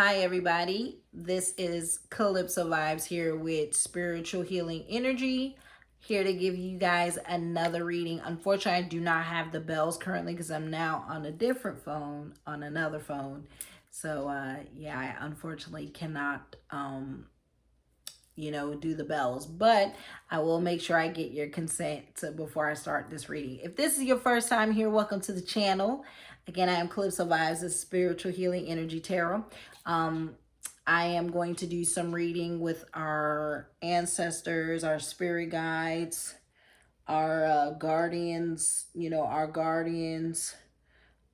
Hi, everybody. This is Calypso Vibes here with Spiritual Healing Energy. Here to give you guys another reading. Unfortunately, I do not have the bells currently because I'm now on a different phone, on another phone. So, yeah, I unfortunately cannot, do the bells. But I will make sure I get your consent before I start this reading. If this is your first time here, welcome to the channel. Again, I am Calypso Vibes, a Spiritual Healing Energy Tarot. Um, I am going to do some reading with our ancestors, our spirit guides, our guardians,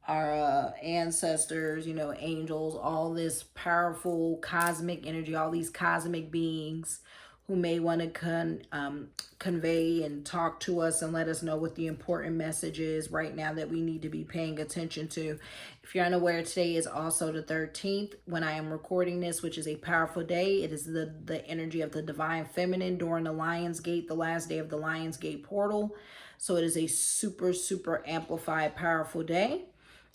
our ancestors, angels, all this powerful cosmic energy, all these cosmic beings who may want to convey and talk to us and let us know what the important message is right now that we need to be paying attention to. If you're unaware, today is also the 13th when I am recording this, which is a powerful day. It is the energy of the divine feminine during the Lion's Gate, the last day of the Lion's Gate portal. So it is a super, super amplified, powerful day.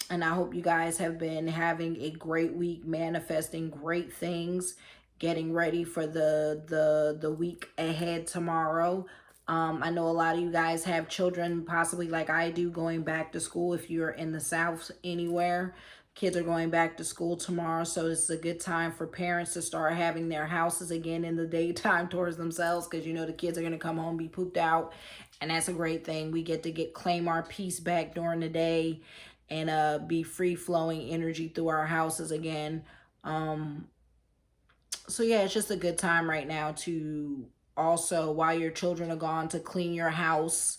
And I hope you guys have been having a great week, manifesting great things, getting ready for the week ahead tomorrow. I know a lot of you guys have children, possibly like I do, going back to school. If you're in the South anywhere, kids are going back to school tomorrow. So it's a good time for parents to start having their houses again in the daytime towards themselves, because the kids are going to come home, be pooped out. And that's a great thing. We get to claim our peace back during the day and be free flowing energy through our houses again. So yeah, it's just a good time right now to also, while your children are gone, to clean your house.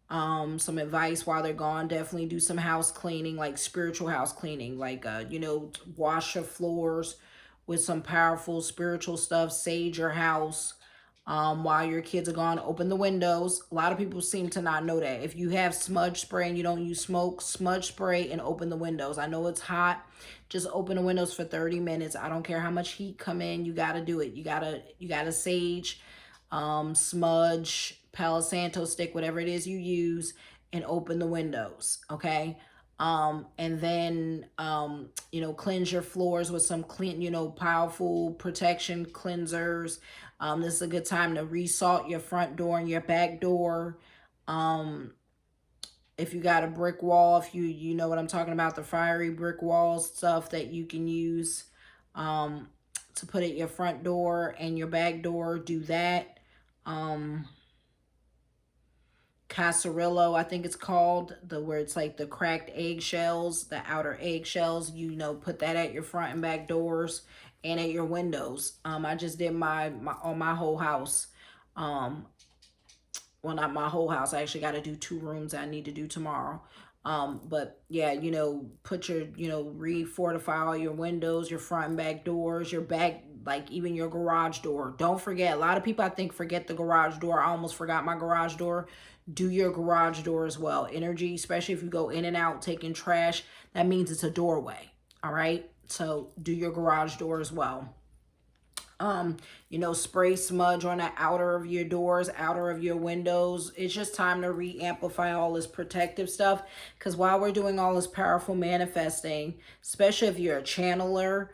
Some advice while they're gone: definitely do some house cleaning, like spiritual house cleaning, like wash your floors with some powerful spiritual stuff, sage your house. While your kids are gone, open the windows. A lot of people seem to not know that. If you have smudge spray and you don't use smoke, smudge spray and open the windows. I know it's hot. Just open the windows for 30 minutes. I don't care how much heat come in. You got to do it. You got to sage, smudge, Palo Santo stick, whatever it is you use, and open the windows. Okay. And then, cleanse your floors with some powerful protection cleansers. This is a good time to resalt your front door and your back door. If you got a brick wall, if you know what I'm talking about, the fiery brick walls, stuff that you can use to put at your front door and your back door, do that. Casserillo, I think it's called, where it's like the cracked eggshells, the outer eggshells, put that at your front and back doors and at your windows. I just did my on my whole house. Well, not my whole house. I actually got to do 2 rooms I need to do tomorrow. But yeah, put your, refortify all your windows, your front and back doors, your back, like even your garage door. Don't forget, a lot of people I think forget the garage door. I almost forgot my garage door. Do your garage door as well. Energy, especially if you go in and out taking trash, that means it's a doorway. All right. So do your garage door as well. Spray smudge on the outer of your doors, outer of your windows. It's just time to re-amplify all this protective stuff, because while we're doing all this powerful manifesting, especially if you're a channeler,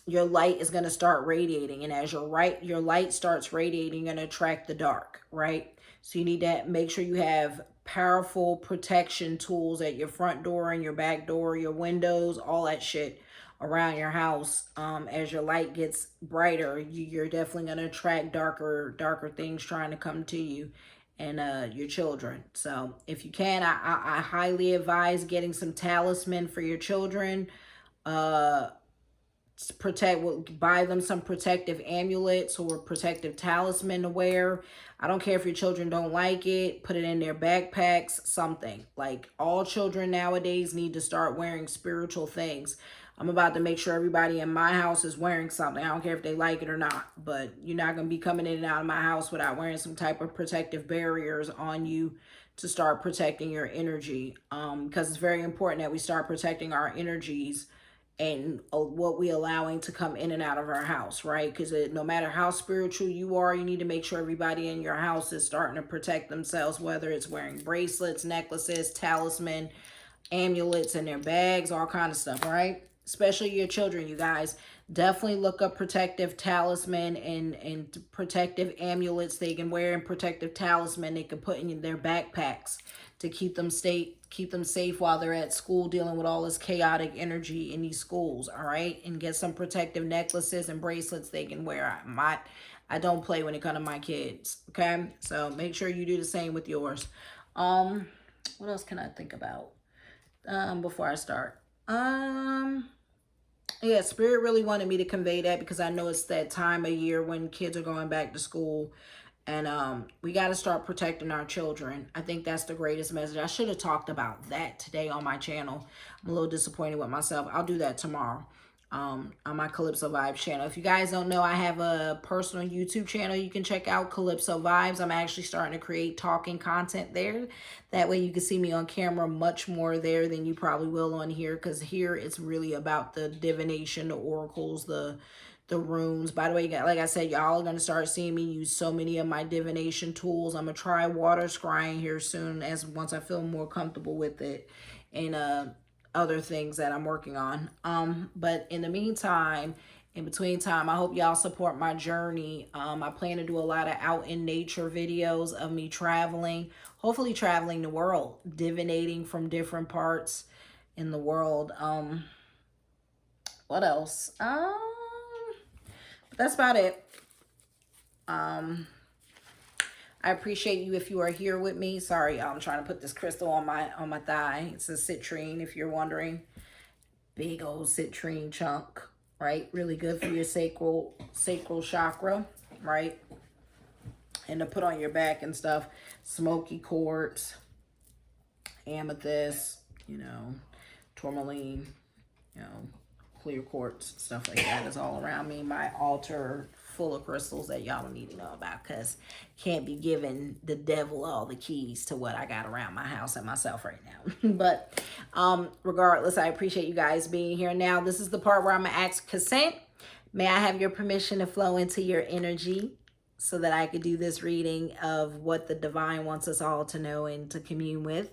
your light is going to start radiating, and as your light starts radiating, you're going to attract the dark, right? So you need to make sure you have powerful protection tools at your front door and your back door, your windows, all that shit around your house. As your light gets brighter, you're definitely going to attract darker things trying to come to you and your children. So if you can, I highly advise getting some talisman for your children. Buy them some protective amulets or protective talisman to wear. I don't care if your children don't like it. Put it in their backpacks, something. Like, all children nowadays need to start wearing spiritual things. I'm about to make sure everybody in my house is wearing something. I don't care if they like it or not, but you're not going to be coming in and out of my house without wearing some type of protective barriers on you to start protecting your energy. Because it's very important that we start protecting our energies and what we allowing to come in and out of our house, right? Because no matter how spiritual you are, you need to make sure everybody in your house is starting to protect themselves, whether it's wearing bracelets, necklaces, talisman, amulets in their bags, all kind of stuff, right? especially your children, you guys. Definitely look up protective talisman and protective amulets they can wear, and protective talisman they can put in their backpacks to keep them safe while they're at school dealing with all this chaotic energy in these schools. All right, and get some protective necklaces and bracelets they can wear. I don't play when it comes to my kids. Okay, so make sure you do the same with yours. What else can I think about before I start? Yeah, Spirit really wanted me to convey that because I know it's that time of year when kids are going back to school, and we got to start protecting our children. I think that's the greatest message. I should have talked about that today on my channel. I'm a little disappointed with myself. I'll do that tomorrow on my Calypso Vibes channel. If you guys don't know, I have a personal YouTube channel you can check out, Calypso Vibes. I'm actually starting to create talking content there. That way you can see me on camera much more there than you probably will on here, because here it's really about the divination, the oracles, the runes. By the way, like I said, y'all are going to start seeing me use so many of my divination tools. I'm going to try water scrying here soon, as once I feel more comfortable with it, and other things that I'm working on. But in the meantime, in between time, I hope y'all support my journey. I plan to do a lot of out in nature videos of me traveling, hopefully traveling the world, divinating from different parts in the world. What else? That's about it. I appreciate you if you are here with me. Sorry, I'm trying to put this crystal on my thigh. It's a citrine, if you're wondering. Big old citrine chunk, right? Really good for your sacral chakra, right? And to put on your back and stuff. Smoky quartz, amethyst, you know, tourmaline, you know, clear quartz, stuff like that is all around me. My altar full of crystals that y'all don't need to know about, because can't be giving the devil all the keys to what I got around my house and myself right now. But regardless, I appreciate you guys being here. Now, this is the part where I'm going to ask consent. May I have your permission to flow into your energy so that I could do this reading of what the divine wants us all to know and to commune with?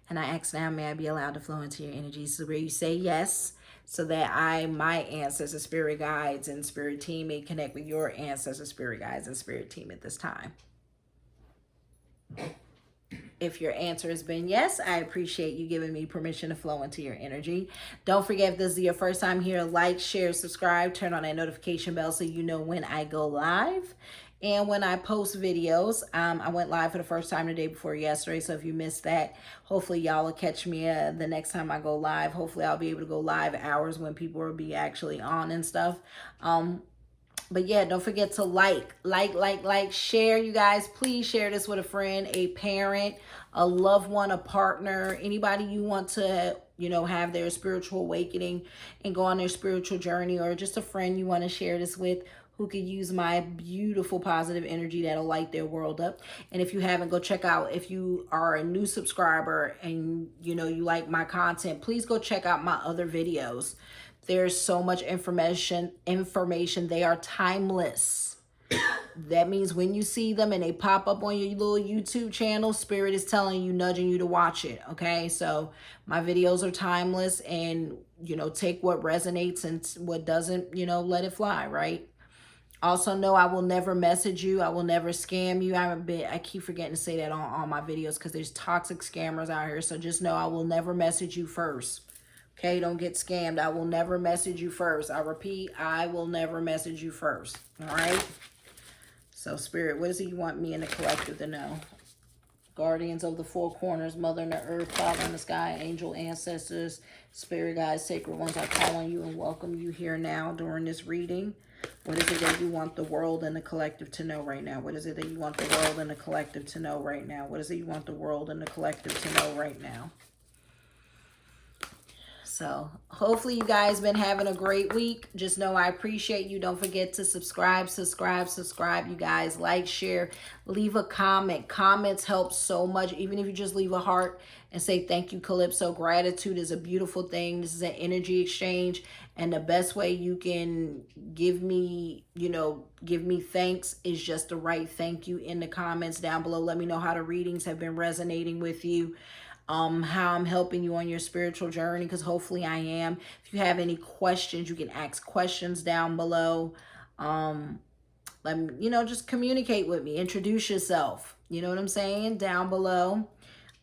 And I ask now, may I be allowed to flow into your energy? So where you say yes, so that my ancestors, spirit guides, and spirit team may connect with your ancestors, spirit guides, and spirit team at this time. If your answer has been yes, I appreciate you giving me permission to flow into your energy. Don't forget, if this is your first time here, like, share, subscribe, turn on that notification bell so you know when I go live. And when I post videos, I went live for the first time the day before yesterday. So if you missed that, hopefully y'all will catch me the next time I go live. Hopefully I'll be able to go live hours when people will be actually on and stuff. But yeah, don't forget to like, share, you guys. Please share this with a friend, a parent, a loved one, a partner, anybody you want to, you know, have their spiritual awakening and go on their spiritual journey, or just a friend you want to share this with, who could use my beautiful positive energy that'll light their world up. And if you haven't, go check out, if you are a new subscriber and you know you like my content, please go check out my other videos. There's so much information. They are timeless. That means when you see them and they pop up on your little YouTube channel, Spirit is telling you, nudging you to watch it. Okay, so my videos are timeless, and you know, take what resonates and what doesn't, you know, let it fly, right? Also know I will never message you. I will never scam you. I keep forgetting to say that on all my videos, because there's toxic scammers out here. So just know I will never message you first. Okay, don't get scammed. I will never message you first. I repeat, I will never message you first. All right? So Spirit, what is it you want me and the collective to know? Guardians of the four corners, Mother in the earth, Father in the sky, angel ancestors, spirit guides, sacred ones, I call on you and welcome you here now during this reading. What is it that you want the world and the collective to know right now? What is it that you want the world and the collective to know right now? What is it you want the world and the collective to know right now? So hopefully you guys been having a great week. Just know I appreciate you. Don't forget to subscribe, you guys. Like, share, leave a comment. Comments help so much. Even if you just leave a heart and say thank you, Calypso. Gratitude is a beautiful thing. This is an energy exchange. And the best way you can give me, you know, give me thanks is just to write thank you in the comments down below. Let me know how the readings have been resonating with you. how I'm helping you on your spiritual journey, because hopefully I am. If you have any questions, you can ask questions down below. Let me, just communicate with me. Introduce yourself. You know what I'm saying? Down below.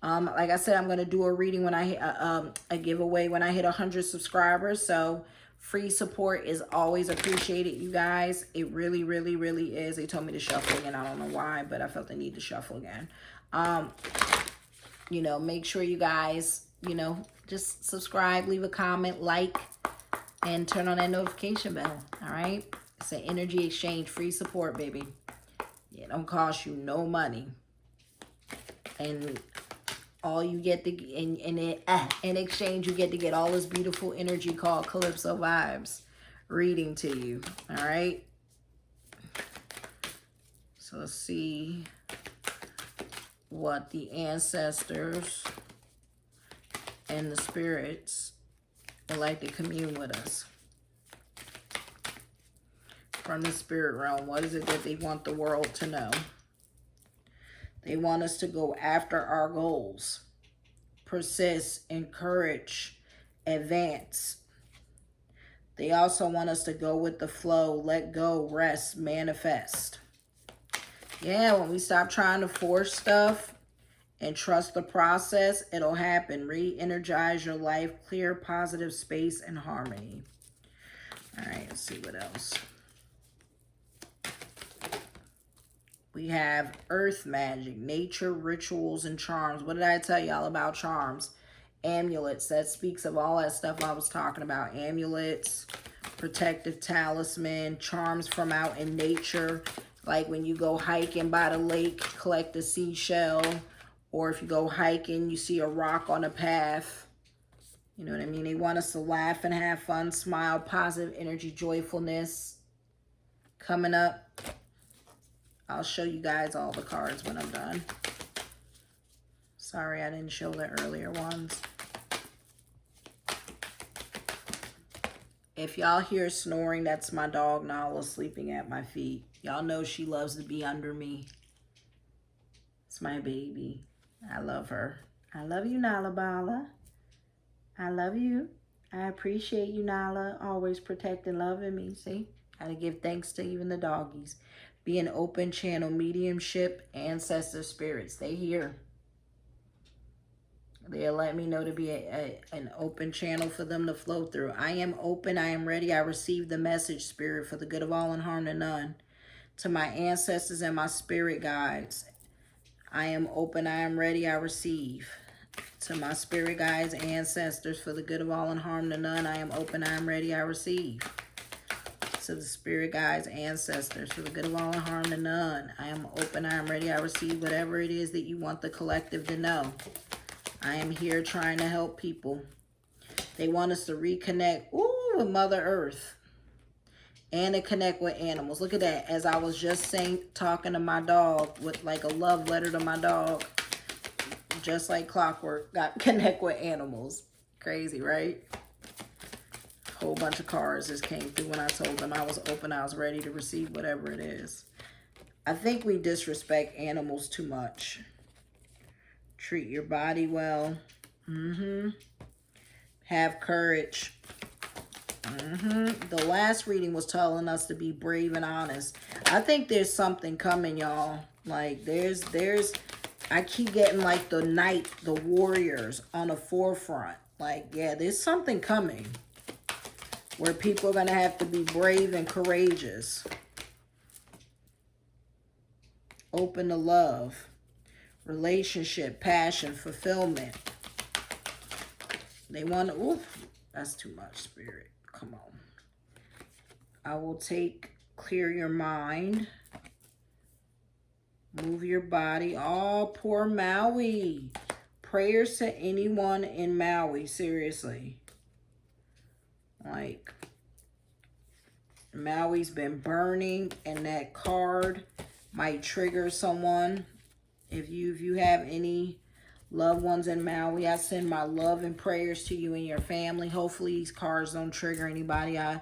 Like I said, I'm going to do a reading when I hit a giveaway when I hit 100 subscribers. So free support is always appreciated, you guys. It really, really, really is. They told me to shuffle again. I don't know why, but I felt the need to shuffle again. Make sure you guys, just subscribe, leave a comment, like, and turn on that notification bell. All right. It's an energy exchange, free support, baby. It don't cost you no money. And all you get to in exchange, you get all this beautiful energy called Calypso Vibes reading to you. All right. So let's see what the ancestors and the spirits would like to commune with us. From the spirit realm, what is it that they want the world to know? They want us to go after our goals, persist, encourage, advance. They also want us to go with the flow, let go, rest, manifest. Yeah, when we stop trying to force stuff and trust the process, it'll happen. Re-energize your life, clear positive space and harmony. All right, let's see what else. We have earth magic, nature, rituals, and charms. What did I tell y'all about charms? Amulets. That speaks of all that stuff I was talking about. Amulets, protective talisman, charms from out in nature. Like when you go hiking by the lake, collect a seashell. Or if you go hiking, you see a rock on a path. You know what I mean? They want us to laugh and have fun, smile, positive energy, joyfulness. Coming up. I'll show you guys all the cards when I'm done. Sorry, I didn't show the earlier ones. If y'all hear snoring, that's my dog Nala sleeping at my feet. Y'all know she loves to be under me. It's my baby. I love her. I love you, Nala Bala. I love you. I appreciate you, Nala. Always protecting, loving me. See? Gotta give thanks to even the doggies. Be an open channel, mediumship, ancestor spirits. They here. They'll let me know to be an open channel for them to flow through. I am open. I am ready. I receive the message, spirit, for the good of all and harm to none. To my ancestors and my spirit guides, I am open. I am ready. I receive. To my spirit guides, ancestors, for the good of all and harm to none, I am open. I am ready. I receive. To the spirit guides, ancestors, for the good of all and harm to none, I am open. I am ready. I receive whatever it is that you want the collective to know. I am here trying to help people. They want us to reconnect with Mother Earth and to connect with animals. Look at that. As I was just saying, talking to my dog with like a love letter to my dog, just like clockwork, got connect with animals. Crazy, right? Whole bunch of cards just came through when I told them I was open. I was ready to receive whatever it is. I think we disrespect animals too much. Treat your body well. Have courage. The last reading was telling us to be brave and honest. I think there's something coming, y'all. Like I keep getting like the knight, the warriors on the forefront. Like, yeah, there's something coming where people are going to have to be brave and courageous. Open to love, relationship, passion, fulfillment. They want to, oof, that's too much, spirit. Come on. I will clear your mind. Move your body. Oh, poor Maui. Prayers to anyone in Maui, seriously. Like, Maui's been burning, and that card might trigger someone. If you have any loved ones in Maui, I send my love and prayers to you and your family. Hopefully these cards don't trigger anybody. I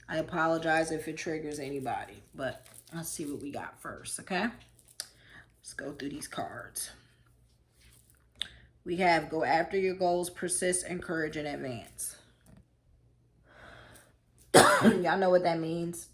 apologize if it triggers anybody, but let's see what we got first, okay? Let's go through these cards. We have go after your goals, persist, encourage, and advance. Y'all know what that means.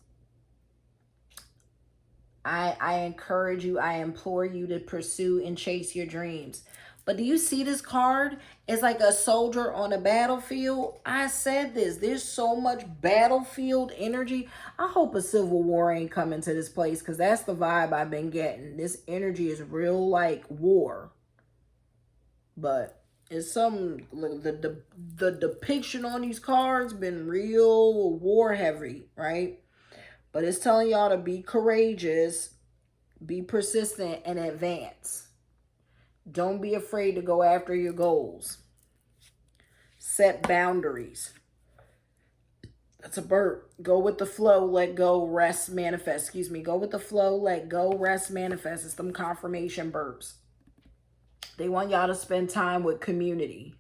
I encourage you, I implore you to pursue and chase your dreams. But do you see this card? It's like a soldier on a battlefield. I said this. There's so much battlefield energy. I hope a civil war ain't coming to this place, because that's the vibe I've been getting. This energy is real like war. But it's some, the depiction on these cards been real war heavy, right? But it's telling y'all to be courageous, be persistent, and advance. Don't be afraid to go after your goals. Set boundaries. That's a burp. Go with the flow, let go, rest, manifest. Excuse me. Go with the flow, let go, rest, manifest. It's them confirmation burps. They want y'all to spend time with community.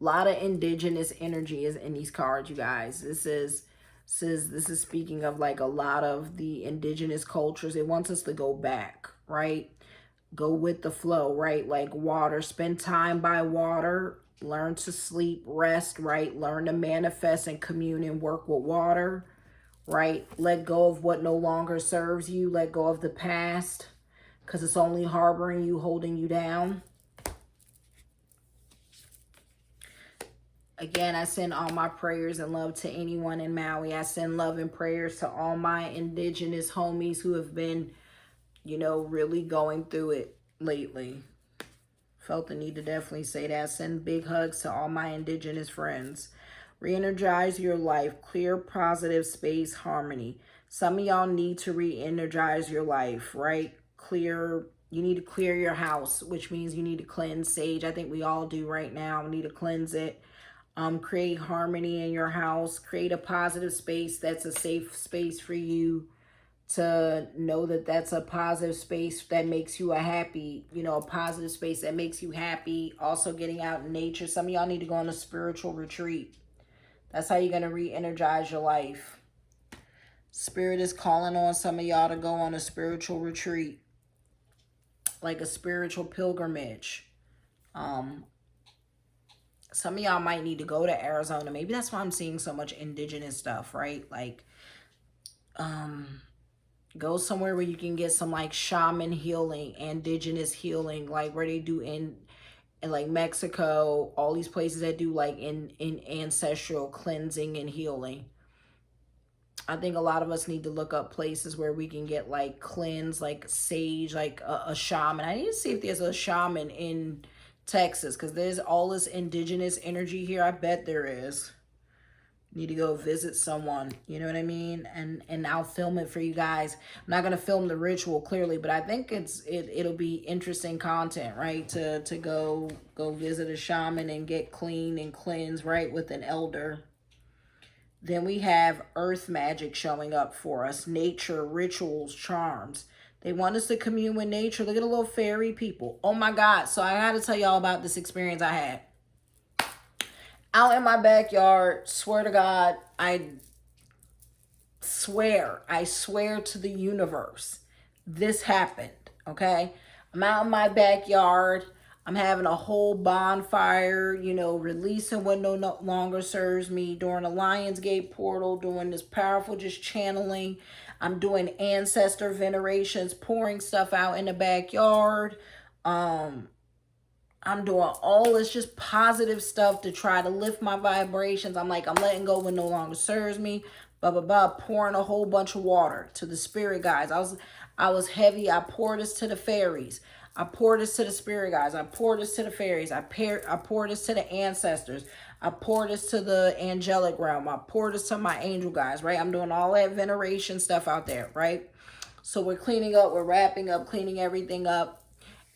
A lot of indigenous energy is in these cards, you guys. This is speaking of like a lot of the indigenous cultures. It wants us to go back, right? Go with the flow, right? Like water. Spend time by water. Learn to sleep, rest, right? Learn to manifest and commune and work with water, right? Let go of what no longer serves you. Let go of the past, because it's only harboring you, holding you down. Again, I send all my prayers and love to anyone in Maui. I send love and prayers to all my indigenous homies who have been, you know, really going through it lately. Felt the need to definitely say that. Send big hugs to all my indigenous friends. Re-energize your life. Clear, positive space, harmony. Some of y'all need to re-energize your life, right? You need to clear your house, which means you need to cleanse sage. I think we all do right now. We need to cleanse it. Create harmony in your house. Create a positive space that's a safe space for you to know that that's a positive space that makes you a positive space that makes you happy. Also getting out in nature. Some of y'all need to go on a spiritual retreat. That's how you're going to re-energize your life. Spirit is calling on some of y'all to go on a spiritual retreat. Like a spiritual pilgrimage. Some of y'all might need to go to Arizona. Maybe that's why I'm seeing so much indigenous stuff, right? Like, go somewhere where you can get some like shaman healing, indigenous healing, like where they do in like Mexico, all these places that do like in ancestral cleansing and healing. I think a lot of us need to look up places where we can get like cleanse, like sage, like a shaman. I need to see if there's a shaman in Texas, because there's all this indigenous energy here. I bet there is. Need to go visit someone, you know what I mean? And I'll film it for you guys. I'm not gonna film the ritual clearly, but I think it'll be interesting content, right? To go visit a shaman and get clean and cleanse, right, with an elder. Then we have earth magic showing up for us. Nature, rituals, charms. They want us to commune with nature. Look at the little fairy people. Oh my God. So I gotta tell y'all about this experience I had. Out in my backyard, swear to God, I swear to the universe, this happened, okay? I'm out in my backyard. I'm having a whole bonfire, you know, releasing what no longer serves me, doing a Lionsgate portal, doing this powerful just channeling. I'm doing ancestor venerations, pouring stuff out in the backyard. I'm doing all this just positive stuff to try to lift my vibrations. I'm like, I'm letting go what no longer serves me. Blah, blah, blah. Pouring a whole bunch of water to the spirit guides. I was heavy. I poured this to the fairies. I poured this to the spirit guides. I poured this to the fairies. I poured this to the ancestors. I poured this to the angelic realm. I poured this to my angel guides, right? I'm doing all that veneration stuff out there, right? So we're cleaning up. We're wrapping up, cleaning everything up.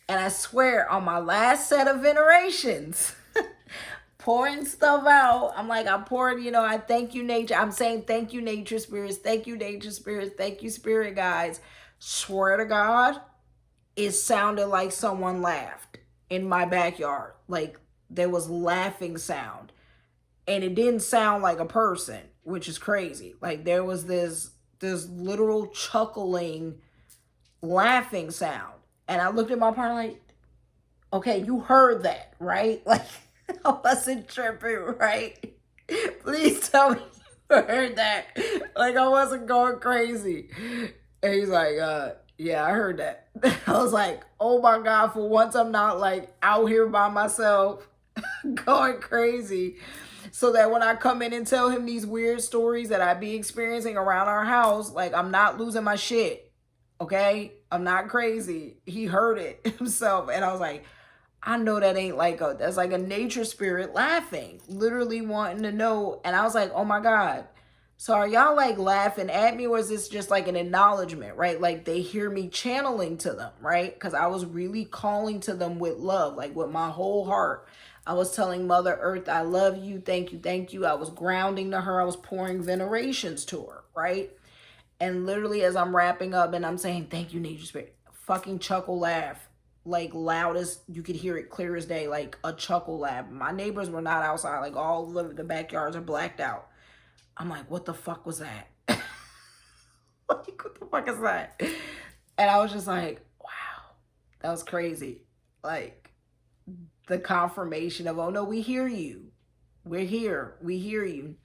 And I swear on my last set of venerations, pouring stuff out, I'm like, I poured, you know, I thank you, nature. I'm saying thank you, nature spirits. Thank you, nature spirits. Thank you, spirit guides. Swear to God, it sounded like someone laughed in my backyard. Like there was laughing sound. And it didn't sound like a person, which is crazy. Like there was this literal chuckling, laughing sound. And I looked at my partner like, Okay, you heard that, right? Like, I wasn't tripping, right? Please tell me you heard that. Like, I wasn't going crazy. And he's like, yeah, I heard that. I was like, oh my God, for once I'm not like out here by myself going crazy. So that when I come in and tell him these weird stories that I be experiencing around our house, like I'm not losing my shit. Okay? I'm not crazy. He heard it himself. And I was like, I know that ain't like that's like a nature spirit laughing, literally wanting to know. And I was like, oh my God. So are y'all like laughing at me, or is this just like an acknowledgement, right? Like they hear me channeling to them, right? Because I was really calling to them with love, like with my whole heart. I was telling Mother Earth, I love you, thank you, thank you. I was grounding to her. I was pouring venerations to her, right? And literally as I'm wrapping up and I'm saying, thank you, nature spirit, fucking chuckle laugh. Like loudest, you could hear it clear as day, like a chuckle laugh. My neighbors were not outside, like all of the backyards are blacked out. I'm like, what the fuck was that? Like, what the fuck is that? And I was just like, wow, that was crazy. Like the confirmation of, oh no, we hear you. We're here. We hear you.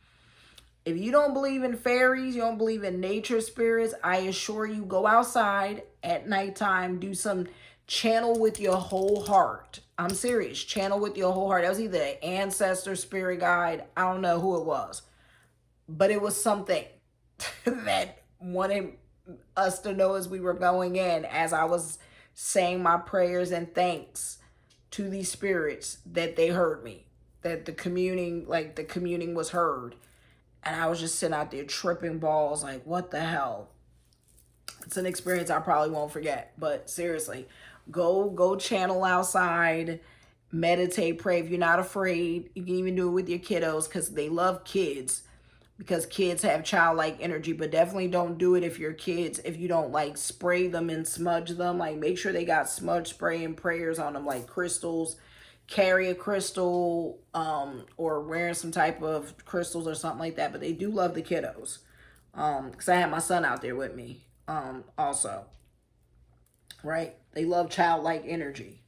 If you don't believe in fairies, you don't believe in nature spirits, I assure you, go outside at nighttime, do some channel with your whole heart. I'm serious. Channel with your whole heart. That was either an ancestor, spirit guide. I don't know who it was. But it was something that wanted us to know as we were going in, as I was saying my prayers and thanks to these spirits, that they heard me. That the communing was heard. And I was just sitting out there tripping balls, like, what the hell? It's an experience I probably won't forget. But seriously, go channel outside, meditate, pray. If you're not afraid, you can even do it with your kiddos because they love kids. Because kids have childlike energy, but definitely don't do it if your kids, if you don't like spray them and smudge them. Like make sure they got smudge spray and prayers on them, like crystals. Carry a crystal, or wearing some type of crystals or something like that. But they do love the kiddos, because I had my son out there with me, also, right? They love childlike energy.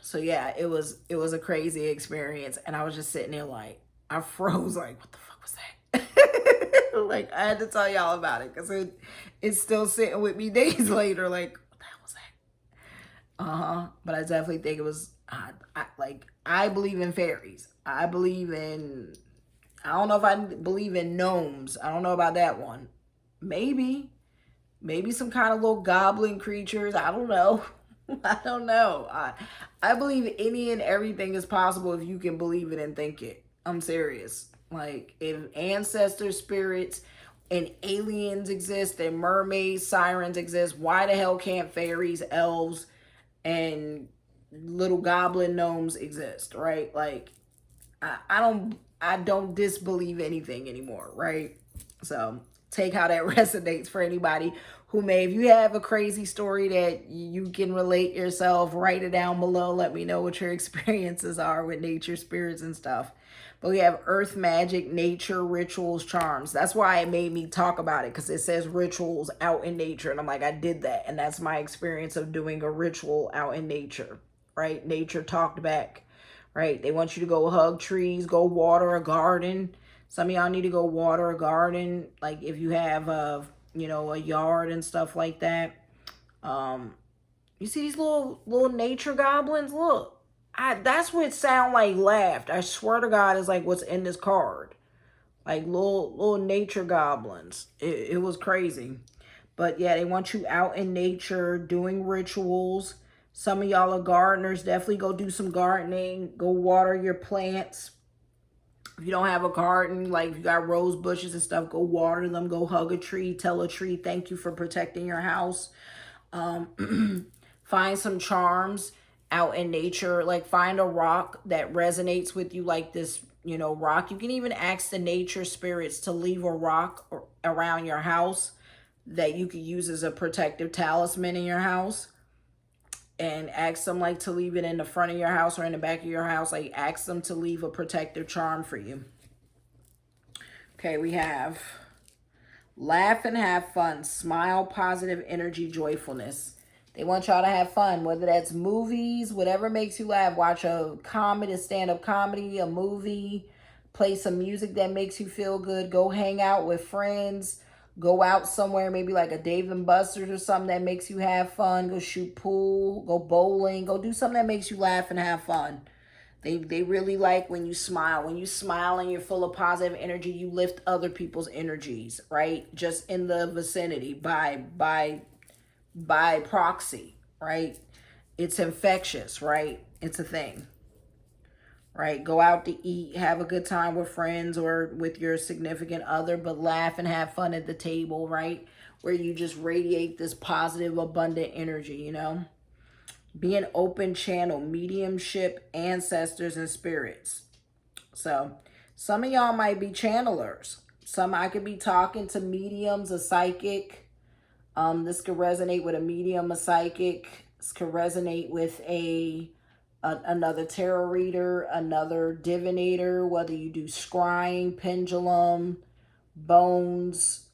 So yeah, it was a crazy experience, and I was just sitting there like I froze, like what the fuck was that? Like I had to tell y'all about it because it's still sitting with me days later. Like what the hell was that? But I definitely think it was. I believe in fairies. I believe in. I don't know if I believe in gnomes. I don't know about that one. Maybe some kind of little goblin creatures. I don't know. I don't know. I believe any and everything is possible if you can believe it and think it. I'm serious. Like if ancestor spirits and aliens exist and mermaids, sirens exist, why the hell can't fairies, elves, and little goblin gnomes exist, right? Like I don't disbelieve anything anymore, right? So take how that resonates for anybody who may, if you have a crazy story that you can relate yourself, write it down below. Let me know what your experiences are with nature spirits and stuff. But we have earth magic, nature, rituals, charms. That's why it made me talk about it, because it says rituals out in nature. And I'm like, I did that. And that's my experience of doing a ritual out in nature, right? Nature talked back, right? They want you to go hug trees, go water a garden. Some of y'all need to go water a garden. Like if you have a yard and stuff like that. You see these little nature goblins? Look. That's what it sound like laughed. I swear to God, is like what's in this card. Like little nature goblins. It was crazy. But yeah, they want you out in nature doing rituals. Some of y'all are gardeners. Definitely go do some gardening. Go water your plants. If you don't have a garden, like if you got rose bushes and stuff, go water them. Go hug a tree. Tell a tree thank you for protecting your house. Find some charms out in nature. Like find a rock that resonates with you, like this, rock. You can even ask the nature spirits to leave a rock around your house that you could use as a protective talisman in your house. And ask them like to leave it in the front of your house or in the back of your house. Like ask them to leave a protective charm for you. Okay, we have laugh and have fun. Smile, positive energy, joyfulness. They want y'all to have fun, whether that's movies, whatever makes you laugh. Watch a comedy, a stand-up comedy, a movie, play some music that makes you feel good. Go hang out with friends. Go out somewhere, maybe like a Dave and Buster's or something that makes you have fun. Go shoot pool, go bowling, go do something that makes you laugh and have fun. They really like when you smile. When you smile and you're full of positive energy, you lift other people's energies, right? Just in the vicinity by proxy, right? It's infectious, right? It's a thing, right? Go out to eat, have a good time with friends or with your significant other, but laugh and have fun at the table, right? Where you just radiate this positive, abundant energy, you know? Be an open channel, mediumship, ancestors, and spirits. So some of y'all might be channelers. Some I could be talking to mediums, a psychic. This could resonate with a medium, a psychic. This could resonate with another tarot reader, another divinator, whether you do scrying, pendulum, bones,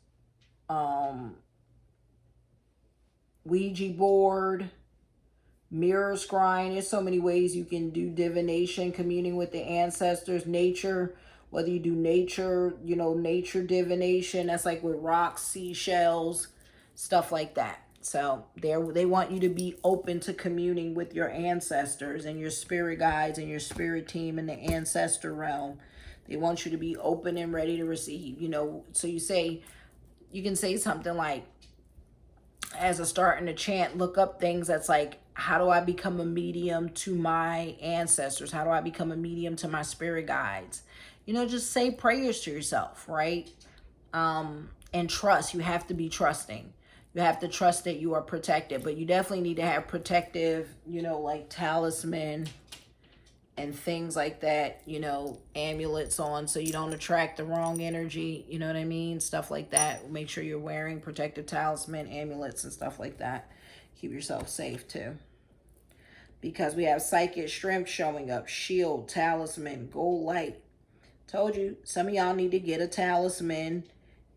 Ouija board, mirror scrying. There's so many ways you can do divination, communing with the ancestors, nature, whether you do nature, you know, nature divination. That's like with rocks, seashells, stuff like that. So they want you to be open to communing with your ancestors and your spirit guides and your spirit team in the ancestor realm. They want you to be open and ready to receive, you know. So you can say something like, as a starting to chant, look up things that's like, how do I become a medium to my ancestors? How do I become a medium to my spirit guides? You know, just say prayers to yourself, right? And trust. You have to be trusting. You have to trust that you are protected, but you definitely need to have protective, you know, like talisman and things like that, you know, amulets on so you don't attract the wrong energy, you know what I mean? Stuff like that. Make sure you're wearing protective talisman, amulets, and stuff like that. Keep yourself safe too. Because we have psychic strength showing up, shield, talisman, gold light. Told you, some of y'all need to get a talisman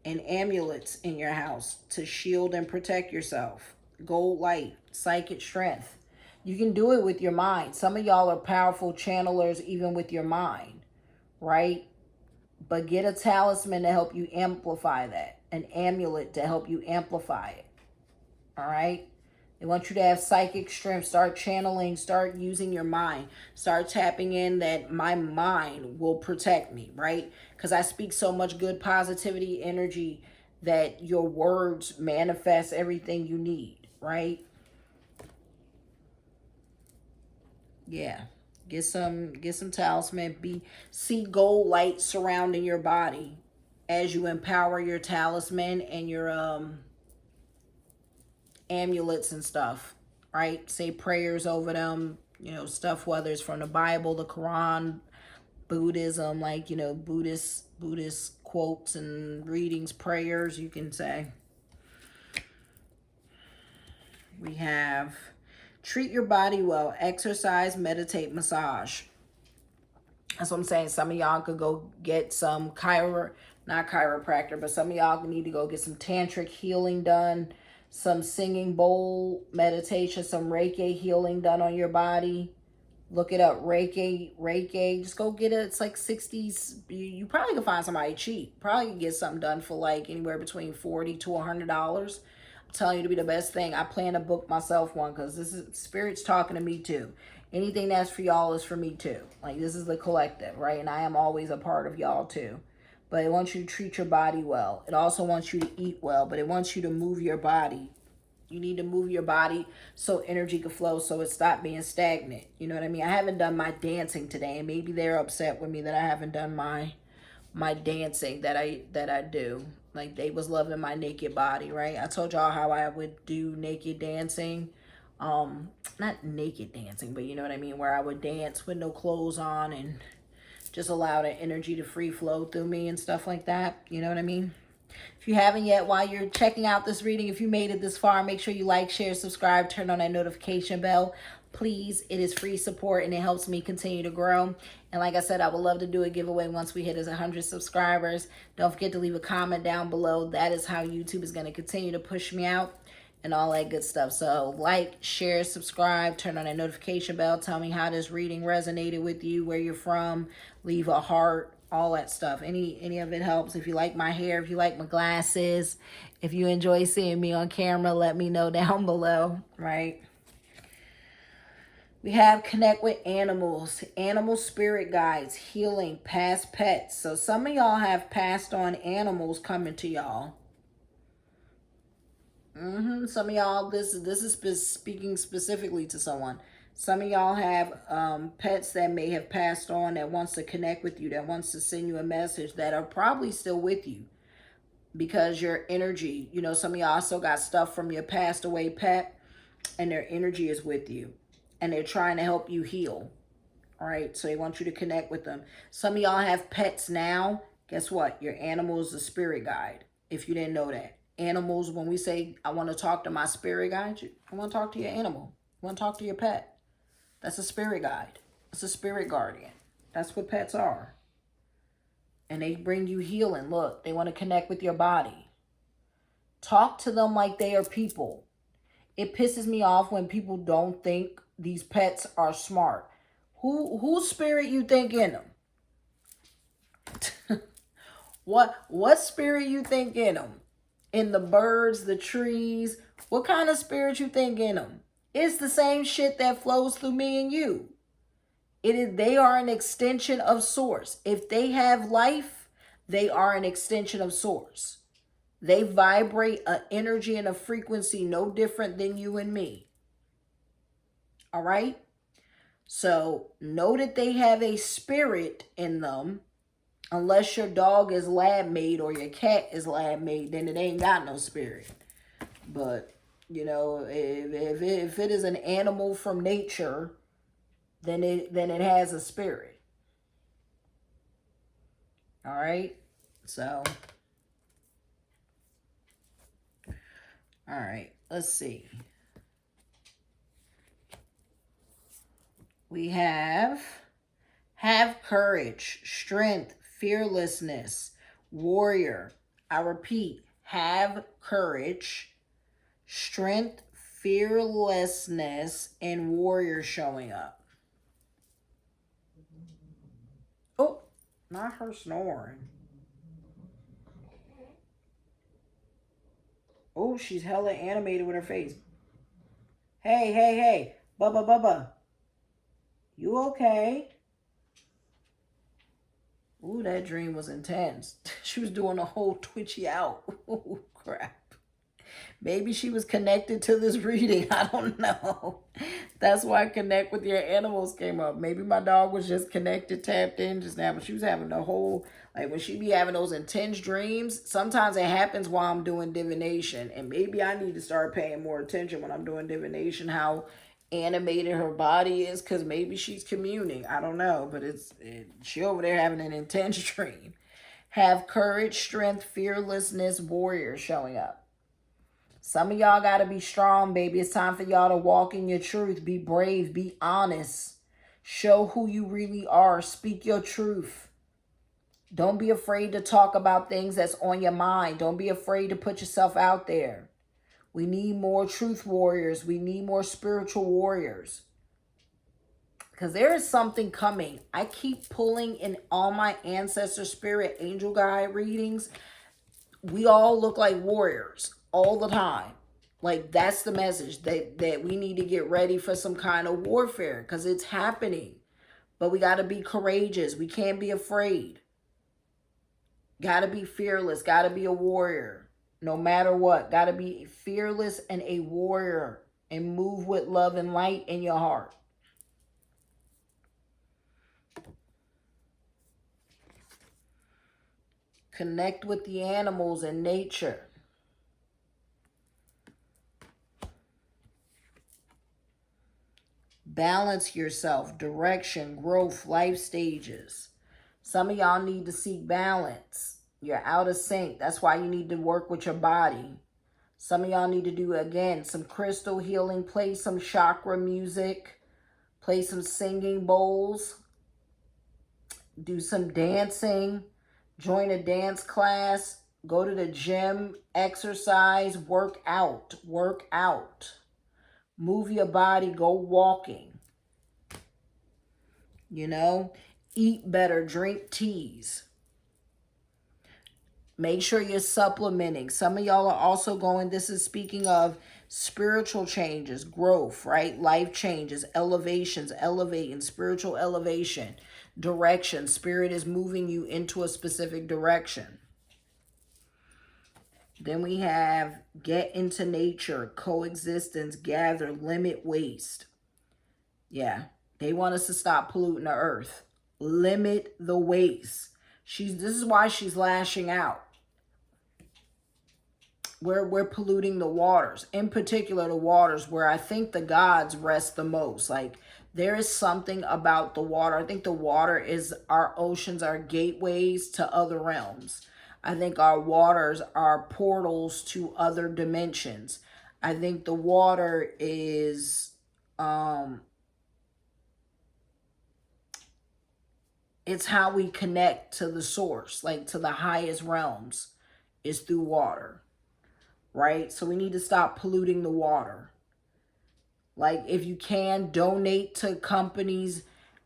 and amulets in your house to shield and protect yourself. Gold light, psychic strength. You can do it with your mind. Some of y'all are powerful channelers even with your mind, right? But get a talisman to help you amplify that. An amulet to help you amplify it. All right? They want you to have psychic strength. Start channeling. Start using your mind. Start tapping in that my mind will protect me, right? Because I speak so much good positivity energy that your words manifest everything you need, right? Yeah. Get some talisman. See gold light surrounding your body as you empower your talisman and your amulets and stuff, right? Say prayers over them, you know, stuff, whether it's from the Bible, the Quran, Buddhism, like, you know, Buddhist quotes and readings, prayers, you can say. We have treat your body well, exercise, meditate, massage. That's what I'm saying. Some of y'all could go get some not chiropractor, but some of y'all need to go get some tantric healing done, some singing bowl meditation, some Reiki healing done on your body. Look it up, Reiki. Just go get it. It's like 60s. You probably can find somebody cheap. Probably can get something done for like anywhere between $40 to $100. I'm telling you to be the best thing. I plan to book myself one because this is Spirit's talking to me too. Anything that's for y'all is for me too. Like, this is the collective, right? And I am always a part of y'all too. But it wants you to treat your body well. It also wants you to eat well, but it wants you to move your body. You need to move your body so energy can flow, so it stop being stagnant. You know what I mean? I haven't done my dancing today, and maybe they're upset with me that I haven't done my dancing that I do. Like, they was loving my naked body, right? I told y'all how I would do naked dancing. Not naked dancing, but you know what I mean, where I would dance with no clothes on and just allow the energy to free flow through me and stuff like that. You know what I mean? If you haven't yet, while you're checking out this reading, if you made it this far, make sure you like, share, subscribe, turn on that notification bell. Please, it is free support and it helps me continue to grow. And like I said, I would love to do a giveaway once we hit as 100 subscribers. Don't forget to leave a comment down below. That is how YouTube is going to continue to push me out. and all that good stuff. So like, share, subscribe, turn on that notification bell. Tell me how this reading resonated with you, where you're from. Leave a heart, all that stuff. Any of it helps. If you like my hair, if you like my glasses, if you enjoy seeing me on camera, let me know down below, right? We have connect with animals, animal spirit guides, healing, past pets. So some of y'all have passed on animals coming to y'all. Some of y'all, this is speaking specifically to someone. Some of y'all have pets that may have passed on, that wants to connect with you, that wants to send you a message, that are probably still with you because your energy, you know, some of y'all also got stuff from your passed away pet and their energy is with you and they're trying to help you heal. All right, so they want you to connect with them. Some of y'all have pets now. Guess what? Your animal is a spirit guide, if you didn't know that. Animals, when we say, I want to talk to my spirit guide, I want to talk to your animal. I want to talk to your pet. That's a spirit guide. It's a spirit guardian. That's what pets are. And they bring you healing. Look, they want to connect with your body. Talk to them like they are people. It pisses me off when people don't think these pets are smart. Whose spirit you think in them? What spirit you think in them? In the birds, the trees? What kind of spirit you think in them? It's the same shit that flows through me and you. They are an extension of source. If they have life, they are an extension of source. They vibrate an energy and a frequency no different than you and me. All right? So know that they have a spirit in them. Unless your dog is lab made or your cat is lab made, then it ain't got no spirit. But, you know, if it is an animal from nature, then it has a spirit. All right? So, all right, let's see. We have courage, strength, fearlessness, warrior. I repeat, have courage, strength, fearlessness, and warrior showing up. Oh, not her snoring. Oh, she's hella animated with her face. Hey. Bubba. You okay? Ooh, that dream was intense. She was doing a whole twitchy out. Oh, crap. Maybe she was connected to this reading. I don't know. That's why Connect with Your Animals came up. Maybe my dog was just connected, tapped in just now. But she was having the whole, like when she be having those intense dreams, sometimes it happens while I'm doing divination. And maybe I need to start paying more attention when I'm doing divination, how animated her body is, because maybe she's communing. I don't know. But she over there having an intense dream. Have courage, strength, fearlessness, warrior showing up. Some of y'all got to be strong, baby. It's time for y'all to walk in your truth. Be brave. Be honest. Show who you really are. Speak your truth. Don't be afraid to talk about things that's on your mind. Don't be afraid to put yourself out there. We need more truth warriors. We need more spiritual warriors. Because there is something coming. I keep pulling in all my ancestor spirit angel guide readings. We all look like warriors all the time. Like, that's the message, that we need to get ready for some kind of warfare, because it's happening. But we got to be courageous. We can't be afraid. Got to be fearless. Got to be a warrior. No matter what. Got to be fearless and a warrior. And move with love and light in your heart. Connect with the animals and nature. Balance yourself, direction, growth, life stages. Some of y'all need to seek balance. You're out of sync. That's why you need to work with your body. Some of y'all need to do, again, some crystal healing. Play some chakra music. Play some singing bowls. Do some dancing. Join a dance class. Go to the gym, exercise, work out, move your body, go walking, you know, eat better, drink teas. Make sure you're supplementing. Some of y'all are also going, this is speaking of spiritual changes, growth, right? Life changes, elevations, elevating, spiritual elevation, direction. Spirit is moving you into a specific direction. Then we have get into nature, coexistence, gather, limit waste. Yeah, they want us to stop polluting the earth. Limit the waste. This is why she's lashing out. We're polluting the waters, in particular the waters where I think the gods rest the most. Like, there is something about the water. I think the water is, our oceans are gateways to other realms. I think our waters are portals to other dimensions. I think the water is it's how we connect to the source, like to the highest realms, is through water. Right? So we need to stop polluting the water. Like, if you can, donate to companies,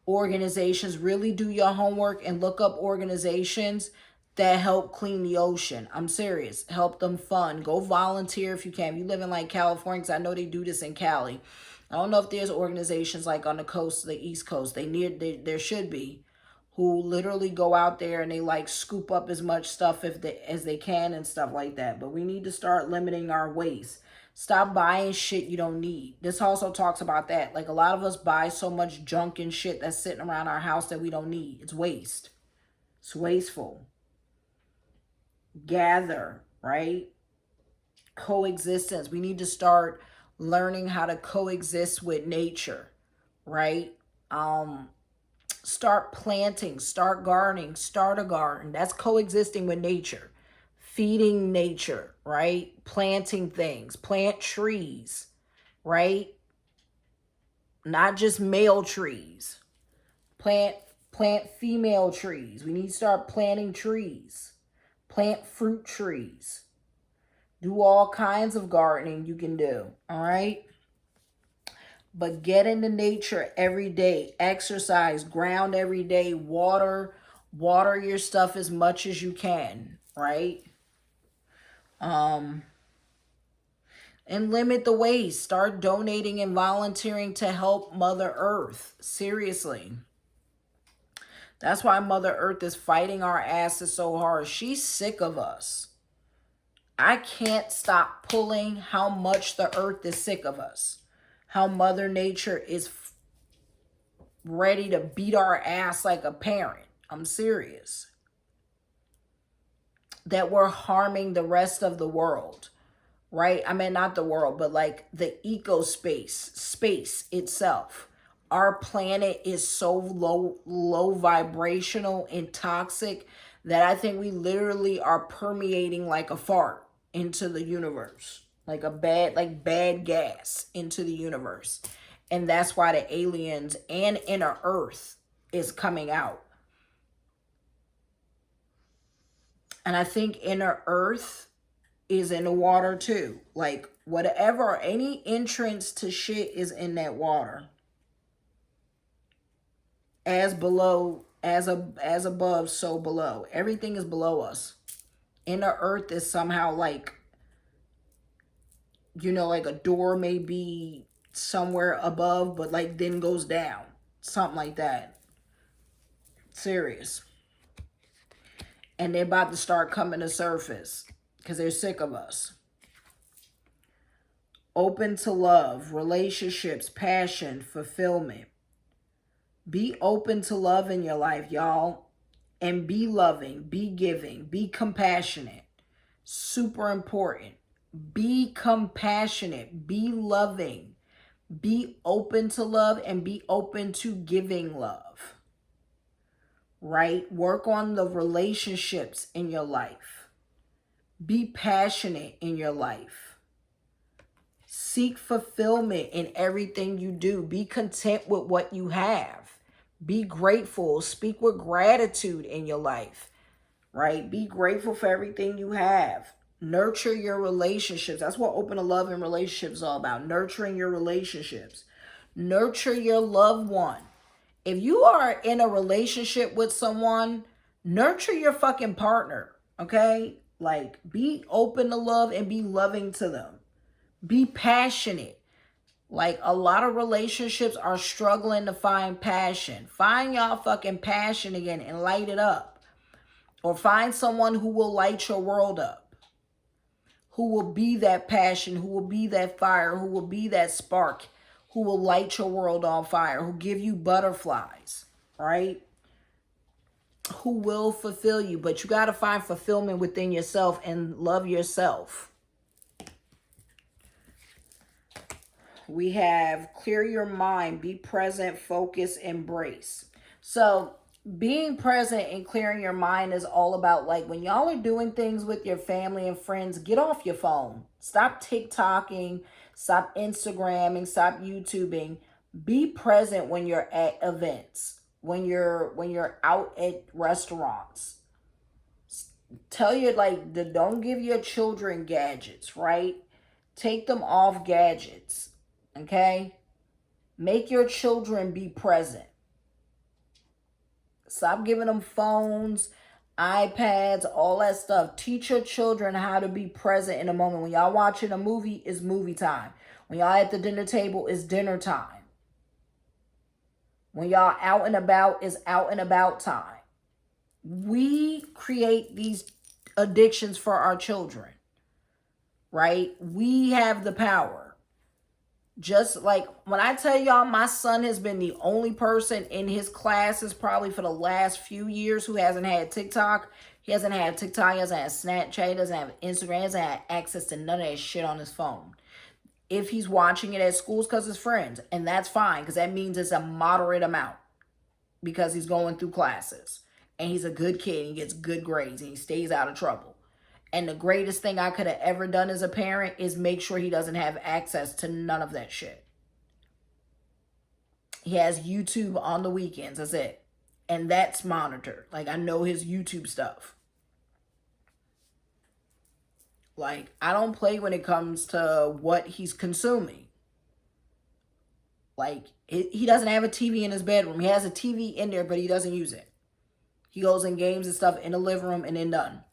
organizations. Really do your homework and look up organizations that help clean the ocean. I'm serious. Help them fund. Go volunteer if you can. If you live in like California, because I know they do this in Cali. I don't know if there's organizations like on the coast, the East Coast. There should be, who literally go out there and they like scoop up as much stuff as they can and stuff like that. But we need to start limiting our waste. Stop buying shit you don't need. This also talks about that. Like, a lot of us buy so much junk and shit that's sitting around our house that we don't need. It's waste. It's wasteful. Gather, right? Coexistence. We need to start learning how to coexist with nature, right? Start planting, start gardening, start a garden. That's coexisting with nature. Feeding nature, right? Planting things, plant trees, right? Not just male trees. Plant female trees. We need to start planting trees. Plant fruit trees. Do all kinds of gardening you can do, all right? But get into nature every day. Exercise, ground every day, water your stuff as much as you can, right? And limit the waste. Start donating and volunteering to help Mother Earth. Seriously. That's why Mother Earth is fighting our asses so hard. She's sick of us. I can't stop pulling how much the earth is sick of us. How Mother Nature is ready to beat our ass like a parent. I'm serious. That we're harming the rest of the world, right? I mean, not the world, but like the space itself. Our planet is so low vibrational and toxic that I think we literally are permeating like a fart into the universe. Like bad gas into the universe. And that's why the aliens and inner earth is coming out. And I think inner earth is in the water too. Like, whatever, any entrance to shit is in that water. As below, as above, so below. Everything is below us. Inner earth is somehow like, you know, like a door may be somewhere above, but like then goes down. Something like that. Serious. And they're about to start coming to surface because they're sick of us. Open to love, relationships, passion, fulfillment. Be open to love in your life, y'all. And be loving, be giving, be compassionate. Super important. Be compassionate, be loving, be open to love, and be open to giving love. Right? Work on the relationships in your life. Be passionate in your life. Seek fulfillment in everything you do. Be content with what you have. Be grateful. Speak with gratitude in your life. right? Be grateful for everything you have. Nurture your relationships. That's what open to love and relationships is all about. Nurturing your relationships. Nurture your loved one. If you are in a relationship with someone, nurture your fucking partner, okay? Like, be open to love and be loving to them. Be passionate. Like, a lot of relationships are struggling to find passion. Find y'all fucking passion again and light it up. Or find someone who will light your world up. Who will be that passion, who will be that fire, who will be that spark, who will light your world on fire, who give you butterflies, right? Who will fulfill you. But you got to find fulfillment within yourself and love yourself. We have clear your mind, be present, focus, embrace. So being present and clearing your mind is all about, like, when y'all are doing things with your family and friends, get off your phone. Stop TikToking, stop Instagramming, stop YouTubing. Be present when you're at events, when you're out at restaurants. Tell your, like, don't give your children gadgets, right? Take them off gadgets. Okay? Make your children be present. Stop giving them phones, iPads, all that stuff. Teach your children how to be present in a moment. When y'all watching a movie, it's movie time. When y'all at the dinner table, it's dinner time. When y'all out and about, it's out and about time. We create these addictions for our children, right? We have the power. Just like when I tell y'all, my son has been the only person in his classes probably for the last few years who hasn't had TikTok. He hasn't had TikTok, he hasn't had Snapchat, he doesn't have Instagram, he hasn't had access to none of that shit on his phone. If he's watching it at schools, because his friends, and that's fine, because that means it's a moderate amount because he's going through classes and he's a good kid and he gets good grades and he stays out of trouble. And the greatest thing I could have ever done as a parent is make sure he doesn't have access to none of that shit. He has YouTube on the weekends, that's it. And that's monitored. Like, I know his YouTube stuff. Like, I don't play when it comes to what he's consuming. Like, he doesn't have a TV in his bedroom. He has a TV in there, but he doesn't use it. He goes in games and stuff in the living room and then done.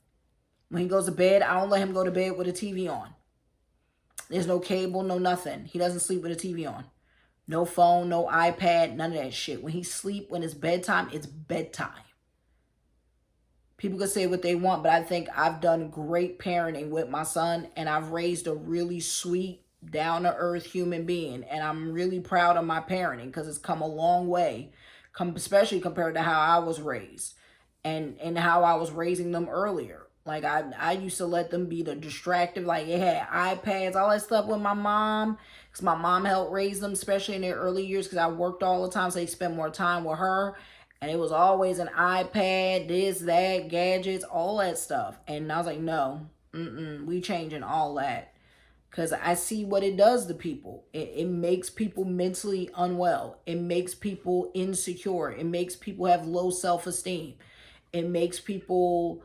When he goes to bed, I don't let him go to bed with a TV on. There's no cable, no nothing. He doesn't sleep with a TV on. No phone, no iPad, none of that shit. When he sleep, when it's bedtime, it's bedtime. People can say what they want, but I think I've done great parenting with my son, and I've raised a really sweet, down-to-earth human being, and I'm really proud of my parenting because it's come a long way, especially compared to how I was raised and how I was raising them earlier. Like, I used to let them be the distracted, like, they had iPads, all that stuff with my mom, because my mom helped raise them, especially in their early years, because I worked all the time, so they spent more time with her, and it was always an iPad, this, that, gadgets, all that stuff, and I was like, no, we changing all that, because I see what it does to people. It makes people mentally unwell, it makes people insecure, it makes people have low self-esteem, it makes people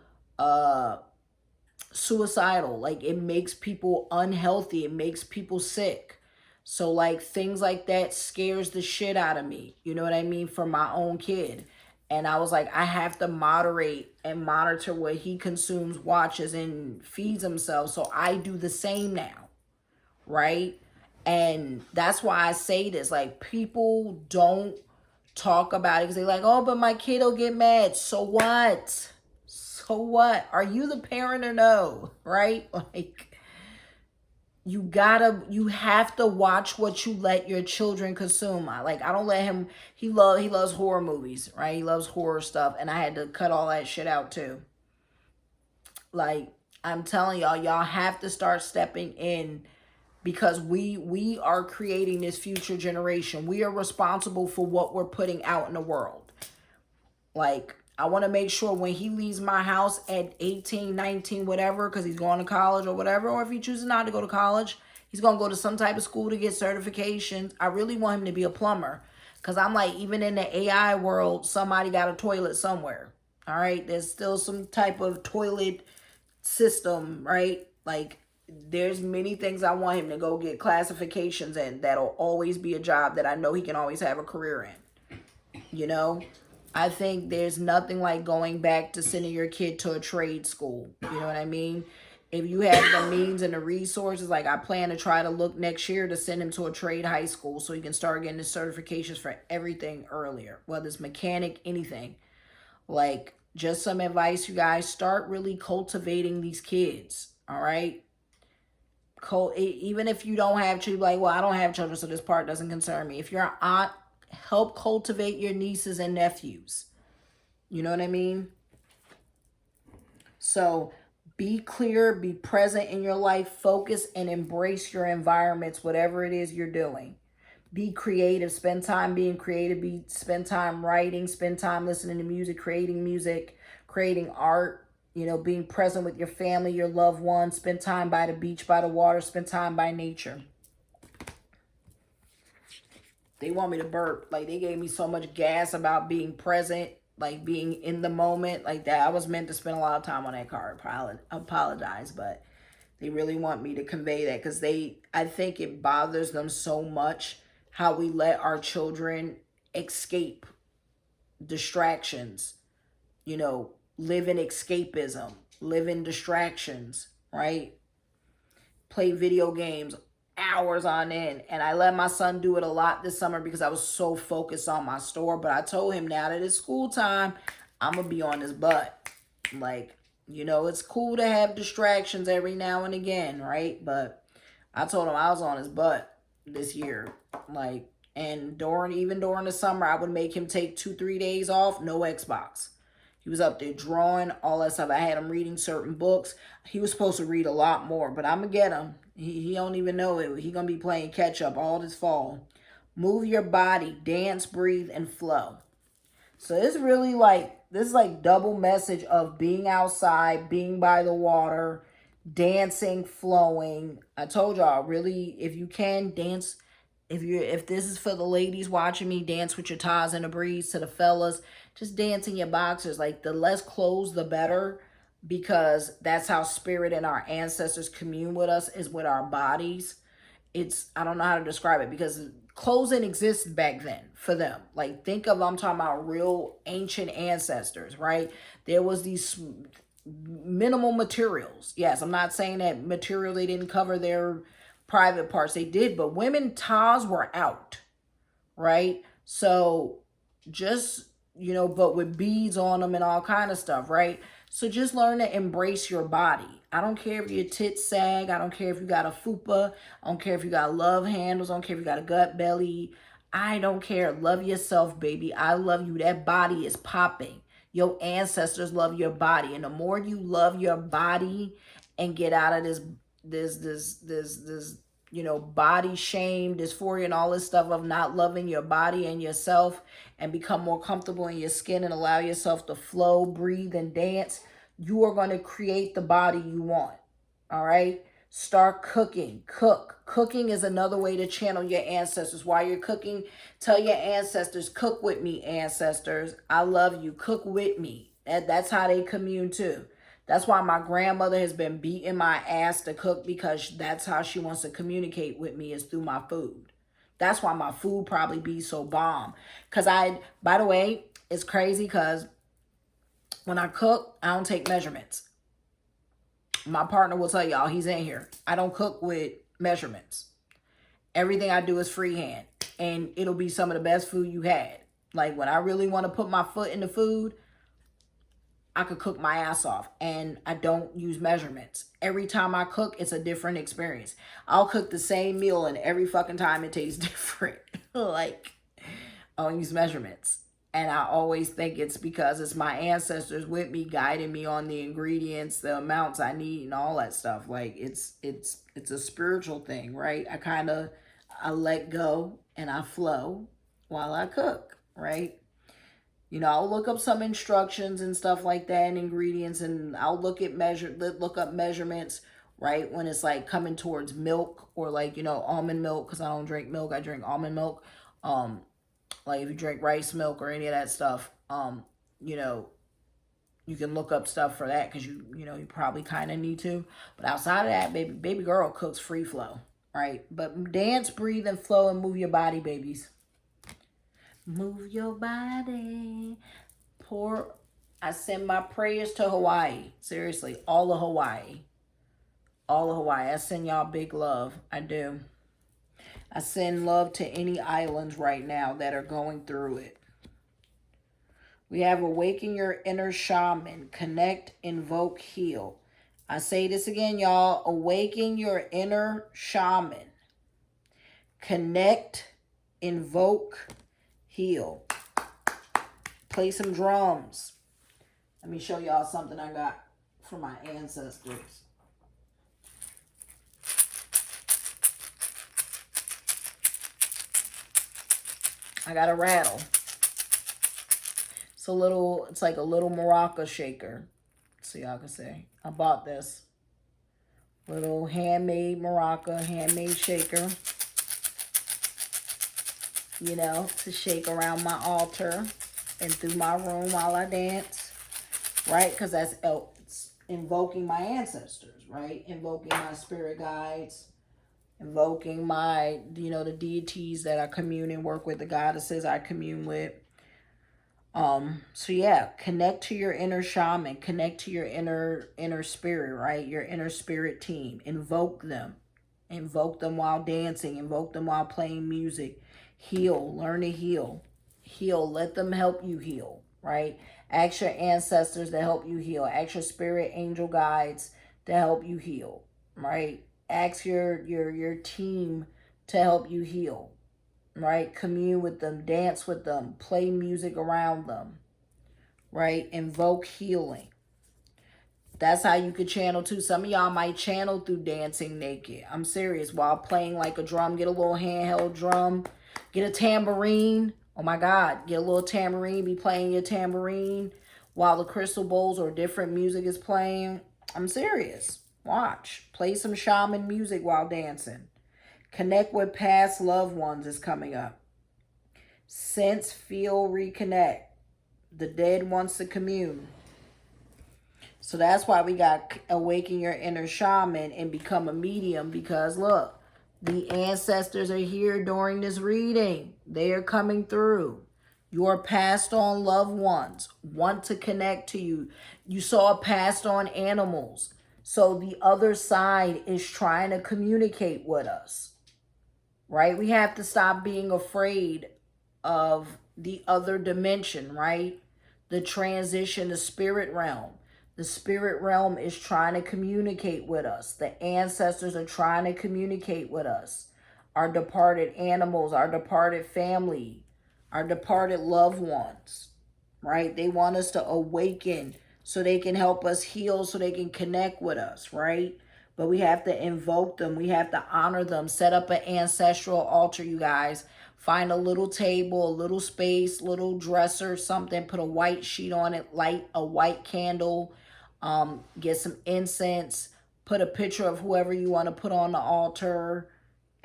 suicidal, like, it makes people unhealthy, it makes people sick. So, like, things like that scares the shit out of me, you know what I mean, for my own kid. And I was like, I have to moderate and monitor what he consumes, watches, and feeds himself, so I do the same now, right? And that's why I say this, like, people don't talk about it because they're like, oh, but my kid will get mad. So what? So what? Are you the parent or no? Right? Like, you have to watch what you let your children consume. I don't let him, he loves horror movies, right? He loves horror stuff, and I had to cut all that shit out too. Like, I'm telling y'all have to start stepping in, because we are creating this future generation. We are responsible for what we're putting out in the world. Like, I want to make sure when he leaves my house at 18, 19, whatever, because he's going to college or whatever, or if he chooses not to go to college, he's going to go to some type of school to get certifications. I really want him to be a plumber, because I'm like, even in the AI world, somebody got a toilet somewhere. All right, there's still some type of toilet system, right? Like, there's many things I want him to go get classifications in that'll always be a job that I know he can always have a career in. You know, I think there's nothing like going back to sending your kid to a trade school. You know what I mean? If you have the means and the resources, like I plan to try to look next year to send him to a trade high school so he can start getting his certifications for everything earlier, whether it's mechanic, anything. Like, just some advice, you guys, start really cultivating these kids. All right. Even if you don't have children, like, well, I don't have children, so this part doesn't concern me. If you're an aunt, help cultivate your nieces and nephews. You know what I mean? So be clear, be present in your life, focus and embrace your environments, whatever it is you're doing. Be creative, spend time being creative, spend time writing, spend time listening to music, creating art, you know, being present with your family, your loved ones, spend time by the beach, by the water, spend time by nature. They want me to burp. Like, they gave me so much gas about being present, like being in the moment, like that. I was meant to spend a lot of time on that car. Apologize, but they really want me to convey that because I think it bothers them so much how we let our children escape distractions, you know, live in escapism, live in distractions, right? Play video games hours on end. And I let my son do it a lot this summer because I was so focused on my store. But I told him now that it's school time, I'm going to be on his butt. Like, you know, it's cool to have distractions every now and again, right? But I told him I was on his butt this year. Like, and even during the summer, I would make him take 2-3 days off, no Xbox. He was up there drawing, all that stuff. I had him reading certain books. He was supposed to read a lot more, but I'm going to get him. He don't even know it. He going to be playing catch up all this fall. Move your body, dance, breathe, and flow. So it's really like, this is like double message of being outside, being by the water, dancing, flowing. I told y'all, really, if you can, dance. If this is for the ladies watching me, dance with your ties in the breeze. To the fellas, just dance in your boxers. Like, the less clothes, the better, because that's how spirit and our ancestors commune with us, is with our bodies. I don't know how to describe it, because clothes didn't exist back then for them. Like, think of, I'm talking about real ancient ancestors, right? There was these minimal materials. Yes, I'm not saying that material, they didn't cover their private parts. They did, but women ties were out, right? So just, you know, but with beads on them and all kind of stuff, right? So just learn to embrace your body. I don't care if your tits sag. I don't care if you got a fupa. I don't care if you got love handles. I don't care if you got a gut belly. I don't care. Love yourself, baby. I love you. That body is popping. Your ancestors love your body. And the more you love your body and get out of this, you know, body shame, dysphoria, and all this stuff of not loving your body and yourself, and become more comfortable in your skin and allow yourself to flow, breathe, and dance, you are going to create the body you want. All right? Start cooking. Cooking is another way to channel your ancestors. While you're cooking, tell your ancestors, cook with me, ancestors. I love you. Cook with me. That's how they commune too. That's why my grandmother has been beating my ass to cook, because that's how she wants to communicate with me, is through my food. That's why my food probably be so bomb. Because by the way, it's crazy because when I cook, I don't take measurements. My partner will tell y'all, he's in here, I don't cook with measurements. Everything I do is freehand. And it'll be some of the best food you had. Like, when I really want to put my foot in the food, I could cook my ass off, and I don't use measurements. Every time I cook, it's a different experience. I'll cook the same meal, and every fucking time it tastes different. Like, I don't use measurements. And I always think it's because it's my ancestors with me, guiding me on the ingredients, the amounts I need, and all that stuff. Like, it's a spiritual thing, right? I let go and I flow while I cook, right? You know, I'll look up some instructions and stuff like that, and ingredients, and I'll look up measurements, right? When it's like coming towards milk, or like, you know, almond milk, because I don't drink milk, I drink almond milk. Like, if you drink rice milk or any of that stuff, you know, You can look up stuff for that because you probably kind of need to. But outside of that, baby girl cooks free flow, right? But dance, breathe, and flow, and move your body, babies. Move your body. I send my prayers to Hawaii. Seriously, all of Hawaii. All of Hawaii. I send y'all big love. I do. I send love to any islands right now that are going through it. We have awaken your inner shaman. Connect, invoke, heal. I say this again, y'all. Awaken your inner shaman. Connect, invoke, heal. Play some drums. Let me show y'all something I got from my ancestors. I got a rattle. It's like a little maraca shaker. So y'all can say, I bought this. Little handmade maraca, handmade shaker. You know, to shake around my altar and through my room while I dance. Right? Because that's invoking my ancestors, right? Invoking my spirit guides. Invoking my, the deities that I commune and work with, the goddesses I commune with. So yeah, connect to your inner shaman, connect to your inner spirit, right? Your inner spirit team. Invoke them while dancing, invoke them while playing music. Heal, learn to heal. Let them help you heal, right? Ask your ancestors to help you heal. Ask your spirit angel guides to help you heal, right? Ask your team to help you heal. Right? Commune with them, dance with them, play music around them, right? Invoke healing. That's how you could channel too. Some of y'all might channel through dancing naked. I'm serious. While playing like a drum, get a little handheld drum, get a tambourine. Oh my God, get a little tambourine, be playing your tambourine while the crystal bowls or different music is playing. I'm serious. Watch. Play some shaman music while dancing. Connect with past loved ones is coming up. Sense, feel, reconnect. The dead wants to commune. So that's why we got awaken your inner shaman and become a medium, because look, the ancestors are here during this reading. They are coming through. Your passed on loved ones want to connect to you. You saw passed on animals. So the other side is trying to communicate with us. Right? We have to stop being afraid of the other dimension, right? The transition, the spirit realm. The spirit realm is trying to communicate with us. The ancestors are trying to communicate with us. Our departed animals, our departed family, our departed loved ones, right? They want us to awaken so they can help us heal, so they can connect with us, right? But we have to invoke them. We have to honor them. Set up an ancestral altar, you guys. Find a little table, a little space, little dresser, something. Put a white sheet on it. Light a white candle. Get some incense. Put a picture of whoever you want to put on the altar.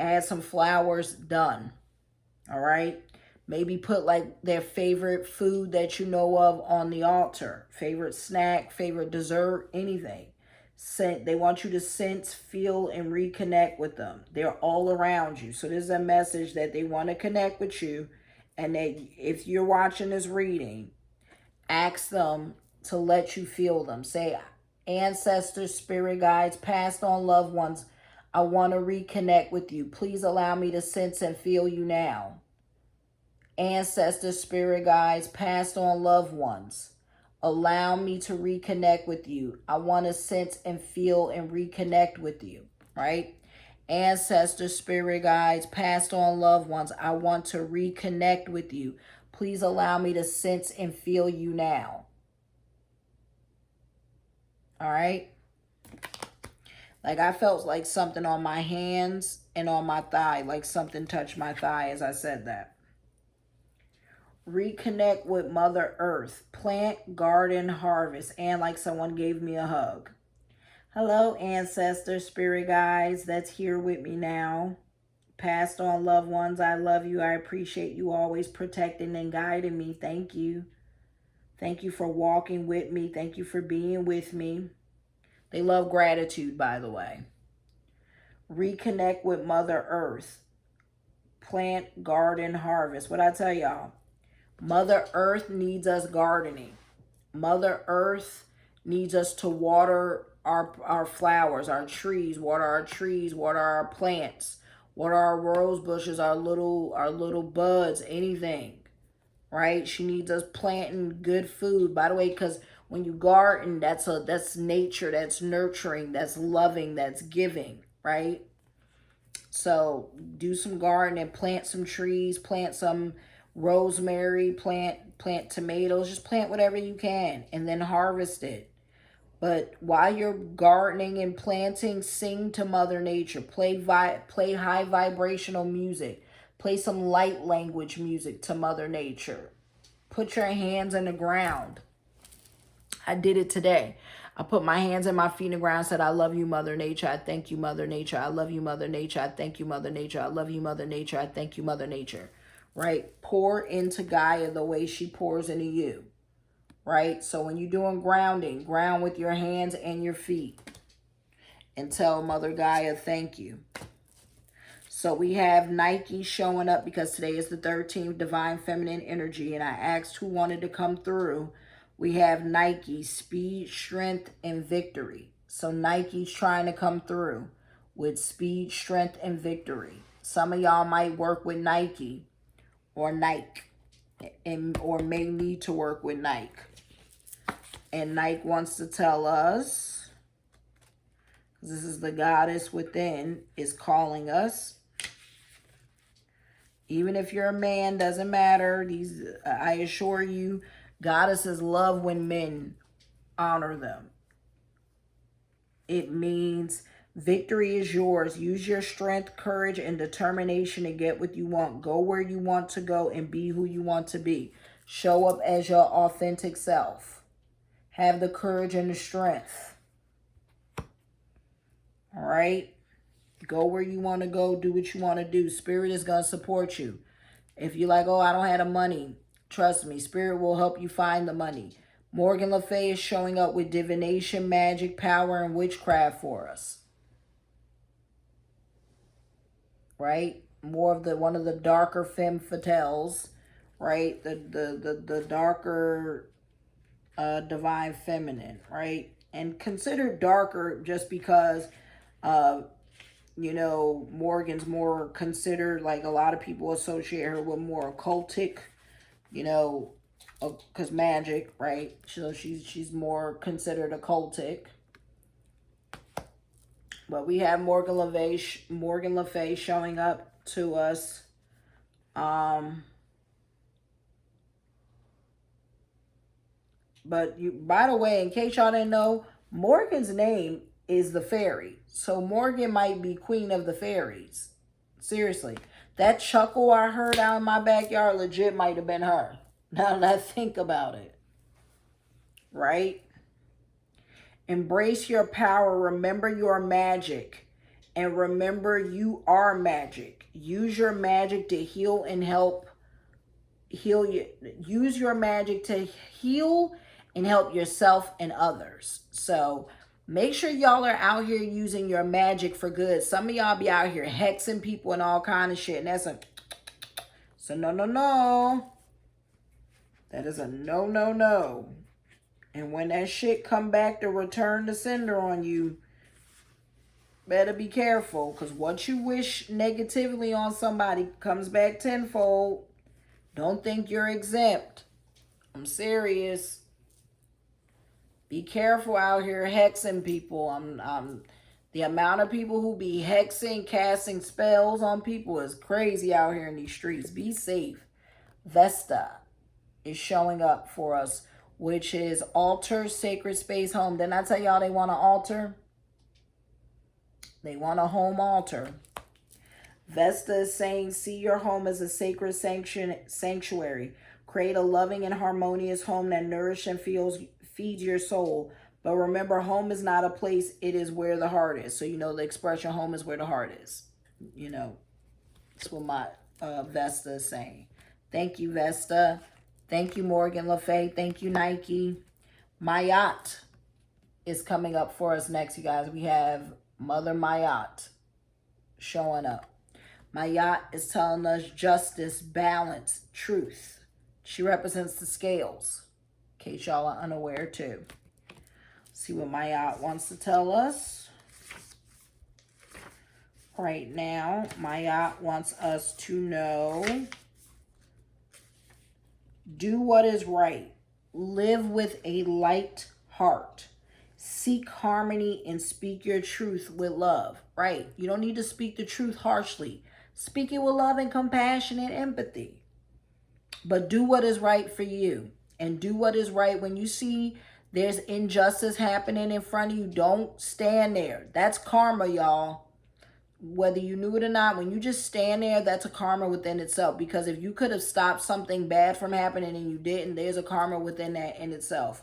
Add some flowers. Done. All right? Maybe put like their favorite food that you know of on the altar. Favorite snack, favorite dessert, anything. They want you to sense, feel, and reconnect with them. They're all around you. So this is a message that they want to connect with you. And that if you're watching this reading, ask them to let you feel them. Say, ancestors, spirit guides, passed on loved ones, I want to reconnect with you. Please allow me to sense and feel you now. Ancestors, spirit guides, passed on loved ones, allow me to reconnect with you. I want to sense and feel and reconnect with you, right? Ancestors, spirit guides, passed on loved ones, I want to reconnect with you. Please allow me to sense and feel you now. All right? Like I felt like something on my hands and on my thigh, like something touched my thigh as I said that. Reconnect with Mother Earth. Plant, garden, harvest. And like someone gave me a hug. Hello, ancestors, spirit guides that's here with me now. Passed on loved ones, I love you. I appreciate you always protecting and guiding me. Thank you. Thank you for walking with me. Thank you for being with me. They love gratitude, by the way. Reconnect with Mother Earth. Plant, garden, harvest. What I tell y'all? Mother Earth needs us gardening. Mother Earth needs us to water our flowers, our trees, water our plants, water our rose bushes, our little buds, anything. Right? She needs us planting good food. By the way, because when you garden, that's nature, that's nurturing, that's loving, that's giving, right? So do some gardening, plant some trees, plant some rosemary, plant tomatoes, just plant whatever you can and then harvest it. But while you're gardening and planting, sing to Mother Nature. Play high vibrational music. Play some light language music to Mother Nature. Put your hands in the ground. I did it today. I put my hands and my feet in the ground and said, I love you, Mother Nature. I thank you, Mother Nature. I love you, Mother Nature. I thank you, Mother Nature. I love you, Mother Nature. I thank you, Mother Nature. Right? Pour into Gaia the way she pours into you. Right? So when you're doing grounding, ground with your hands and your feet. And tell Mother Gaia, thank you. So we have Nike showing up because today is the 13th Divine Feminine Energy. And I asked who wanted to come through. We have Nike, speed, strength, and victory. So Nike's trying to come through with speed, strength, and victory. Some of y'all might work with Nike or Nike or may need to work with Nike. And Nike wants to tell us, this is the goddess within, is calling us. Even if you're a man, doesn't matter. I assure you, goddesses love when men honor them. It means victory is yours. Use your strength, courage, and determination to get what you want. Go where you want to go and be who you want to be. Show up as your authentic self. Have the courage and the strength. All right? Go where you want to go. Do what you want to do. Spirit is going to support you. If you're like, oh, I don't have the money, trust me, Spirit will help you find the money. Morgan Le Fay is showing up with divination, magic, power, and witchcraft for us. Right? More of one of the darker femme fatales, right? The darker divine feminine, right? And consider darker just because Morgan's more considered, like a lot of people associate her with more occultic, because magic, right? So she's more considered occultic. But we have Morgan Le Fay showing up to us. But by the way, in case y'all didn't know, Morgan's name is the fairy. So Morgan might be queen of the fairies. Seriously. That chuckle I heard out in my backyard legit might have been her. Now that I think about it. Right? Embrace your power. Remember your magic. And remember you are magic. Use your magic to heal and help. Use your magic to heal and help yourself and others. So make sure y'all are out here using your magic for good. Some of y'all be out here hexing people and all kind of shit. And that's so no. That is a no. And when that shit come back to return the sender on you, better be careful. Because what you wish negatively on somebody comes back tenfold. Don't think you're exempt. I'm serious. Be careful out here hexing people. The amount of people who be hexing, casting spells on people is crazy out here in these streets. Be safe. Vesta is showing up for us, which is altar, sacred space, home. Didn't I tell y'all they want an altar? They want a home altar. Vesta is saying, see your home as a sacred sanctuary. Create a loving and harmonious home that nourishes and feeds your soul. But remember, home is not a place. It is where the heart is. So, the expression home is where the heart is. That's what my Vesta is saying. Thank you, Vesta. Thank you, Morgan Le Fay. Thank you, Nike. Mayat is coming up for us next, you guys. We have Mother Mayat showing up. Mayat is telling us justice, balance, truth. She represents the scales, in case y'all are unaware too. See what Mayat wants to tell us. Right now, Mayat wants us to know, do what is right. Live with a light heart. Seek harmony and speak your truth with love. Right? You don't need to speak the truth harshly. Speak it with love and compassion and empathy. But do what is right for you. And do what is right when you see there's injustice happening in front of you. Don't stand there. That's karma, y'all. Whether you knew it or not, when you just stand there, that's a karma within itself. Because if you could have stopped something bad from happening and you didn't, there's a karma within that in itself.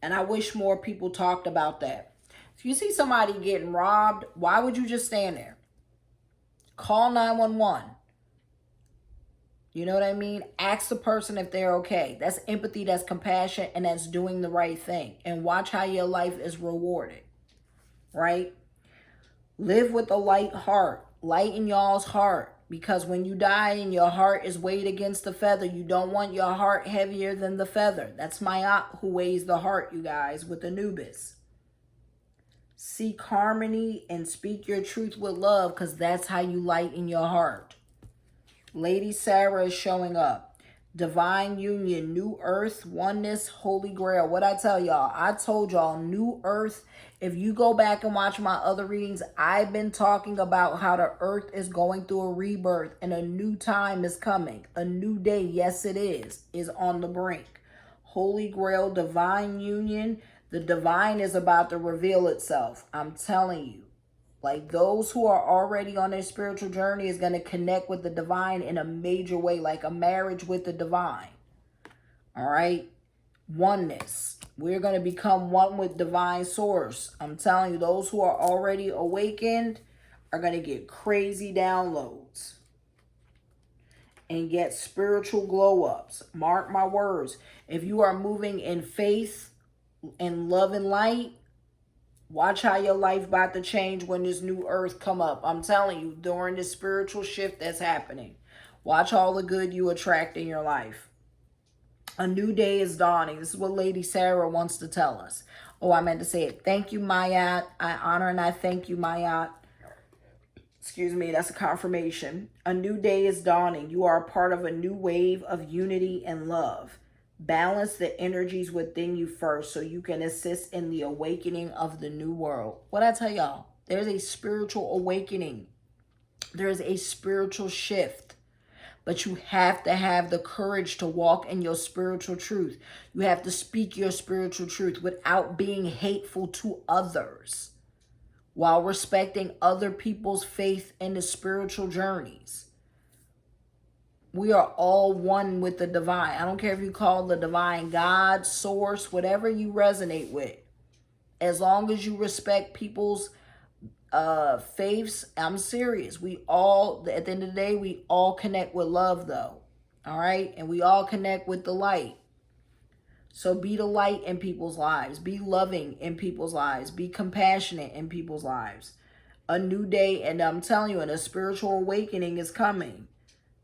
And I wish more people talked about that. If you see somebody getting robbed, why would you just stand there? Call 911. You know what I mean? Ask the person if they're okay. That's empathy, that's compassion, and that's doing the right thing. And watch how your life is rewarded. Right? Live with a light heart. Lighten y'all's heart. Because when you die and your heart is weighed against the feather, you don't want your heart heavier than the feather. That's Mayat who weighs the heart, you guys, with Anubis. Seek harmony and speak your truth with love, because that's how you lighten your heart. Lady Sarah is showing up. Divine union, new earth, oneness, holy grail. What I tell y'all? I told y'all, new earth. If you go back and watch my other readings, I've been talking about how the earth is going through a rebirth and a new time is coming. A new day, yes it is on the brink. Holy grail, divine union. The divine is about to reveal itself. I'm telling you. Like those who are already on their spiritual journey is going to connect with the divine in a major way, like a marriage with the divine. All right. Oneness. We're going to become one with divine source. I'm telling you, those who are already awakened are going to get crazy downloads and get spiritual glow ups. Mark my words. If you are moving in faith and love and light, watch how your life about to change when this new earth come up. I'm telling you, during this spiritual shift that's happening. Watch all the good you attract in your life. A new day is dawning. This is what Lady Sarah wants to tell us. Oh, I meant to say it. Thank you, Mayat. I honor and I thank you, Mayat. Excuse me, that's a confirmation. A new day is dawning. You are a part of a new wave of unity and love. Balance the energies within you first so you can assist in the awakening of the new world. What I tell y'all, there's a spiritual awakening. There's a spiritual shift. But you have to have the courage to walk in your spiritual truth. You have to speak your spiritual truth without being hateful to others, while respecting other people's faith in the spiritual journeys. We are all one with the divine. I don't care if you call the divine God, source, whatever you resonate with. As long as you respect people's faiths, I'm serious. We all, at the end of the day, we all connect with love though. All right? And we all connect with the light. So be the light in people's lives. Be loving in people's lives. Be compassionate in people's lives. A new day, and I'm telling you, and a spiritual awakening is coming.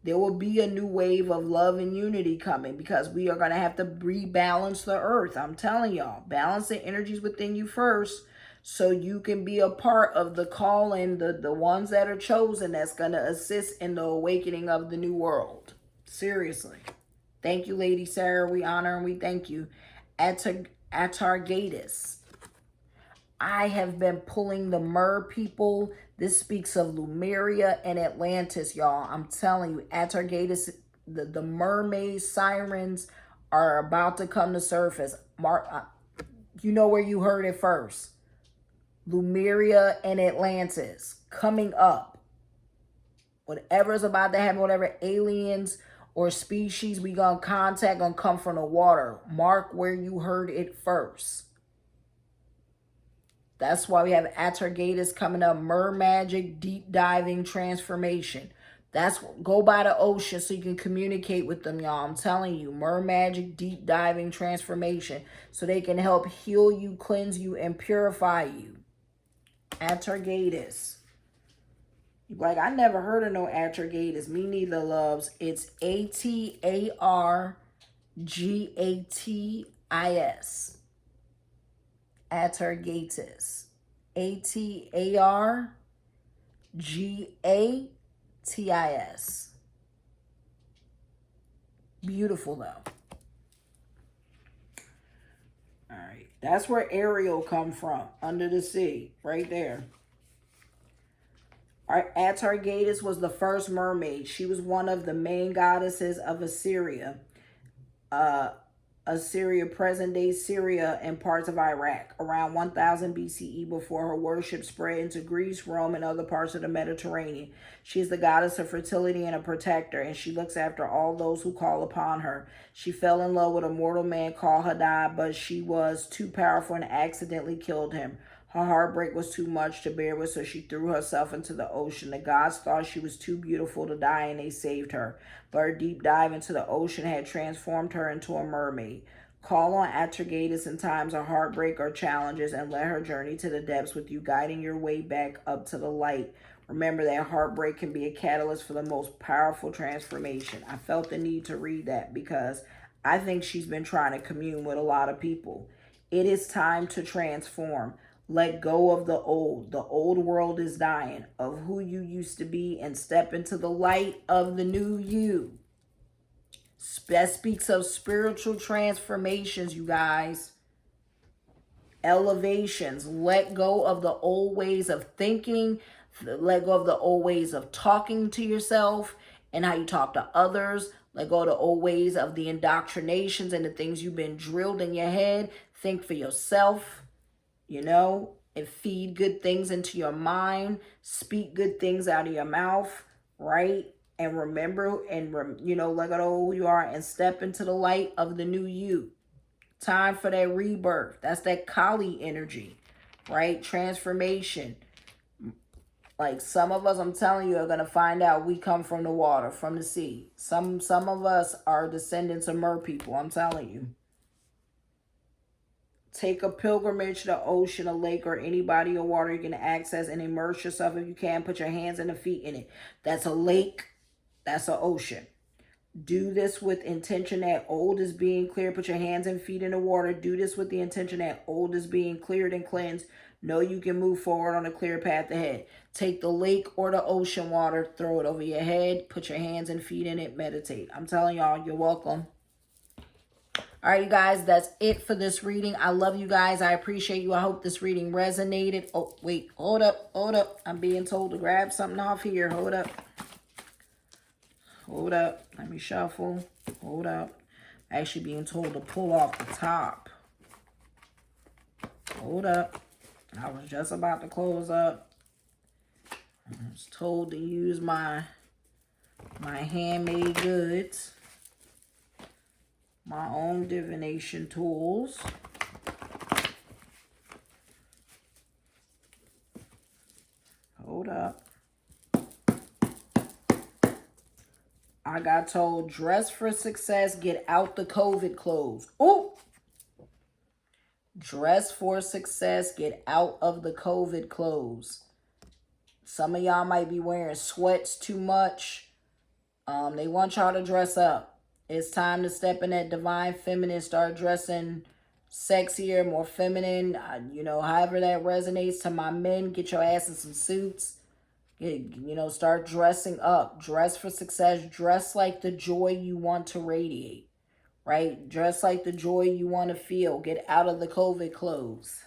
There will be a new wave of love and unity coming because we are going to have to rebalance the earth. I'm telling y'all, balance the energies within you first so you can be a part of the calling, the ones that are chosen that's going to assist in the awakening of the new world. Seriously. Thank you, Lady Sarah. We honor and we thank you. Atargatis. I have been pulling the Mer people. This speaks of Lemuria and Atlantis, y'all. I'm telling you, Atargatis, the mermaid sirens are about to come to surface. You know where you heard it first. Lemuria and Atlantis coming up. Whatever's about to happen, whatever aliens or species we gonna contact gonna come from the water. Mark where you heard it first. That's why we have Atargatis coming up. Mer magic, deep diving transformation. Go by the ocean so you can communicate with them, y'all. I'm telling you, mer magic, deep diving transformation, so they can help heal you, cleanse you, and purify you. Atargatis. You're like, I never heard of no Atargatis. Me neither, loves. It's Atargatis. Atargatis. Atargatis. Beautiful, though. All right. That's where Ariel come from. Under the sea. Right there. All right. Atargatis was the first mermaid. She was one of the main goddesses of Assyria. Assyria, present-day Syria, and parts of Iraq, around 1000 BCE, before her worship spread into Greece, Rome, and other parts of the Mediterranean. She is the goddess of fertility and a protector, and she looks after all those who call upon her. She fell in love with a mortal man called Hadad, but she was too powerful and accidentally killed him. Her heartbreak was too much to bear with, so she threw herself into the ocean. The gods thought she was too beautiful to die, and they saved her. But her deep dive into the ocean had transformed her into a mermaid. Call on Atargatis in times of heartbreak or challenges, and let her journey to the depths with you, guiding your way back up to the light. Remember that heartbreak can be a catalyst for the most powerful transformation. I felt the need to read that because I think she's been trying to commune with a lot of people. It is time to transform. Let go of the old. The old world is dying, of who you used to be, and step into the light of the new you. That speaks of spiritual transformations, you guys. Elevations. Let go of the old ways of thinking. Let go of the old ways of talking to yourself and how you talk to others. Let go of the old ways of the indoctrinations and the things you've been drilled in your head. Think for yourself. And feed good things into your mind. Speak good things out of your mouth, right? And remember, let go of who you are and step into the light of the new you. Time for that rebirth. That's that Kali energy, right? Transformation. Like some of us, I'm telling you, are going to find out we come from the water, from the sea. Some of us are descendants of mer people, I'm telling you. Take a pilgrimage to the ocean, a lake, or any body of water you can access and immerse yourself if you can. Put your hands and the feet in it. That's a lake. That's an ocean. Do this with intention that old is being cleared. Put your hands and feet in the water. Do this with the intention that old is being cleared and cleansed. Know you can move forward on a clear path ahead. Take the lake or the ocean water. Throw it over your head. Put your hands and feet in it. Meditate. I'm telling y'all, you're welcome. All right, you guys, that's it for this reading. I love you guys. I appreciate you. I hope this reading resonated. Oh, wait. Hold up. I'm being told to grab something off here. Hold up. Let me shuffle. Hold up. Actually being told to pull off the top. Hold up. I was just about to close up. I was told to use my handmade goods. My own divination tools. Hold up. I got told, dress for success, get out the COVID clothes. Oh! Dress for success, get out of the COVID clothes. Some of y'all might be wearing sweats too much. They want y'all to dress up. It's time to step in that divine feminine, start dressing sexier, more feminine. However that resonates to my men, get your ass in some suits. Start dressing up. Dress for success. Dress like the joy you want to radiate, right? Dress like the joy you want to feel. Get out of the COVID clothes.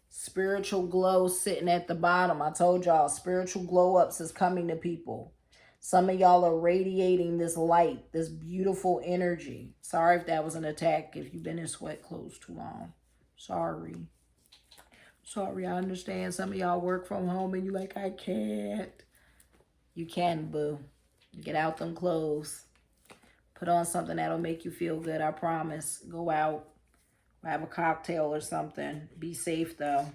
Spiritual glow sitting at the bottom. I told y'all, spiritual glow-ups is coming to people. Some of y'all are radiating this light, this beautiful energy. Sorry if that was an attack, if you've been in sweat clothes too long. Sorry, I understand some of y'all work from home and you're like, I can't. You can, boo. Get out them clothes. Put on something that'll make you feel good, I promise. Go out. Have a cocktail or something. Be safe, though.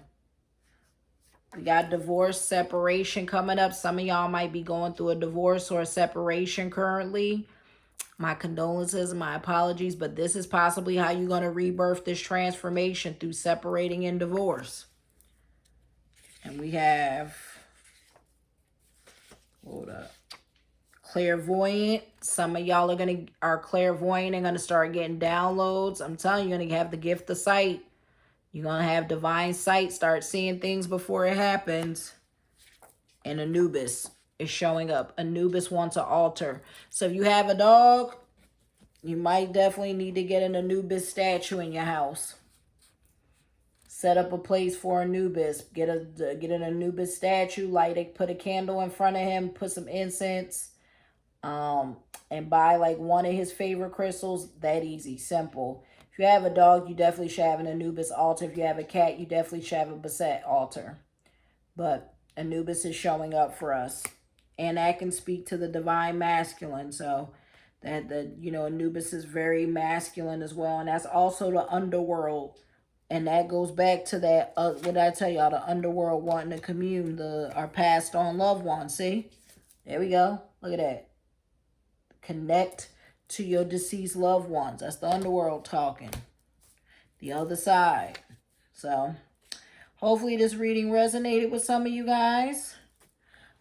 We got divorce, separation coming up. Some of y'all might be going through a divorce or a separation currently. My condolences and my apologies, but this is possibly how you're going to rebirth this transformation, through separating and divorce. And we have, hold up, clairvoyant. Some of y'all are clairvoyant and going to start getting downloads. I'm telling you, you're going to have the gift of sight. You're going to have divine sight, start seeing things before it happens. And Anubis is showing up. Anubis wants an altar. So if you have a dog, you might definitely need to get an Anubis statue in your house. Set up a place for Anubis. Get an Anubis statue, light it, put a candle in front of him, put some incense, and buy like one of his favorite crystals. That easy, simple. If you have a dog, you definitely should have an Anubis altar. If you have a cat, you definitely should have a Basset altar. But Anubis is showing up for us. And that can speak to the divine masculine. So that Anubis is very masculine as well. And that's also the underworld. And that goes back to that, what did I tell y'all? The underworld wanting to commune, our passed on loved ones. See? There we go. Look at that. Connect to your deceased loved ones. That's the underworld talking. The other side. So hopefully this reading resonated with some of you guys.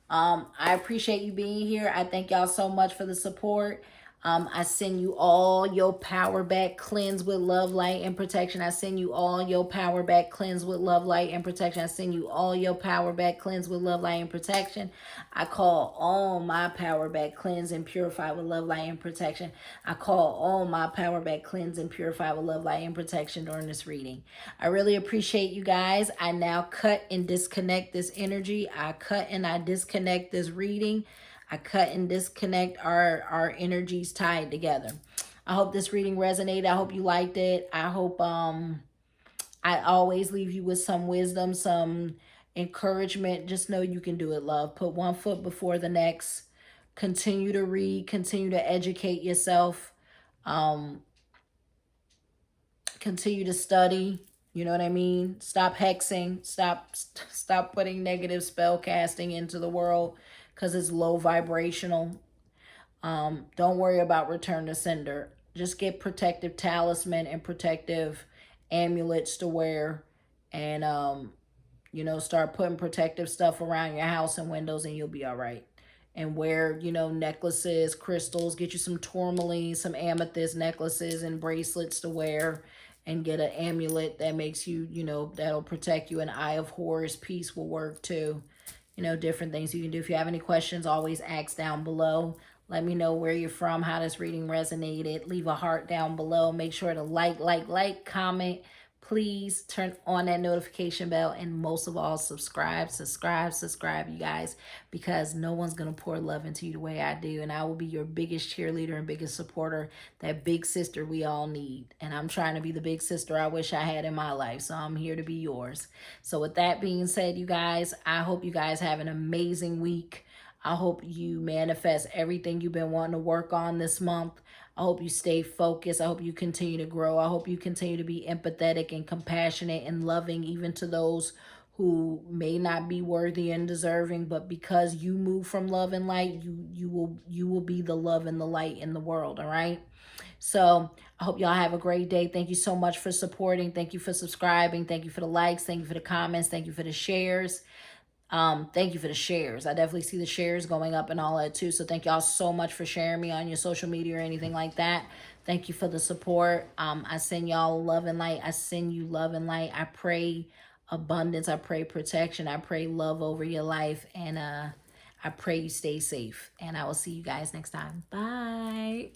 I appreciate you being here. I thank y'all so much for the support. I send you all your power back, cleanse with love, light, and protection. I send you all your power back, cleanse with love, light, and protection. I send you all your power back, cleanse with love, light, and protection. I call all my power back, cleanse, and purify with love, light, and protection. I call all my power back, cleanse, and purify with love, light, and protection during this reading. I really appreciate you guys. I now cut and disconnect this energy. I cut and I disconnect this reading. I cut and disconnect our energies tied together. I hope this reading resonated. I hope you liked it. I hope I always leave you with some wisdom, some encouragement. Just know you can do it, love. Put one foot before the next. Continue to read. Continue to educate yourself. Continue to study. You know what I mean? Stop hexing. Stop putting negative spell casting into the world, because it's low vibrational. Don't worry about return to sender. Just get protective talisman and protective amulets to wear. And, start putting protective stuff around your house and windows, and you'll be all right. And wear, necklaces, crystals. Get you some tourmaline, some amethyst necklaces and bracelets to wear. And get an amulet that makes you, that'll protect you. An Eye of Horus piece will work too. Different things you can do. If you have any questions, always ask down below. Let me know where you're from, how this reading resonated. Leave a heart down below. Make sure to like, comment. Please turn on that notification bell. And most of all, subscribe, you guys. Because no one's going to pour love into you the way I do. And I will be your biggest cheerleader and biggest supporter. That big sister we all need. And I'm trying to be the big sister I wish I had in my life. So I'm here to be yours. So with that being said, you guys, I hope you guys have an amazing week. I hope you manifest everything you've been wanting to work on this month. I hope you stay focused. I hope you continue to grow. I hope you continue to be empathetic and compassionate and loving, even to those who may not be worthy and deserving. But because you move from love and light, you will be the love and the light in the world. All right. So I hope y'all have a great day. Thank you so much for supporting. Thank you for subscribing. Thank you for the likes. Thank you for the comments. Thank you for the shares. Thank you for the shares. I definitely see the shares going up and all that too. So thank y'all so much for sharing me on your social media or anything like that. Thank you for the support. I send y'all love and light. I send you love and light. I pray abundance. I pray protection. I pray love over your life. And I pray you stay safe. And I will see you guys next time. Bye.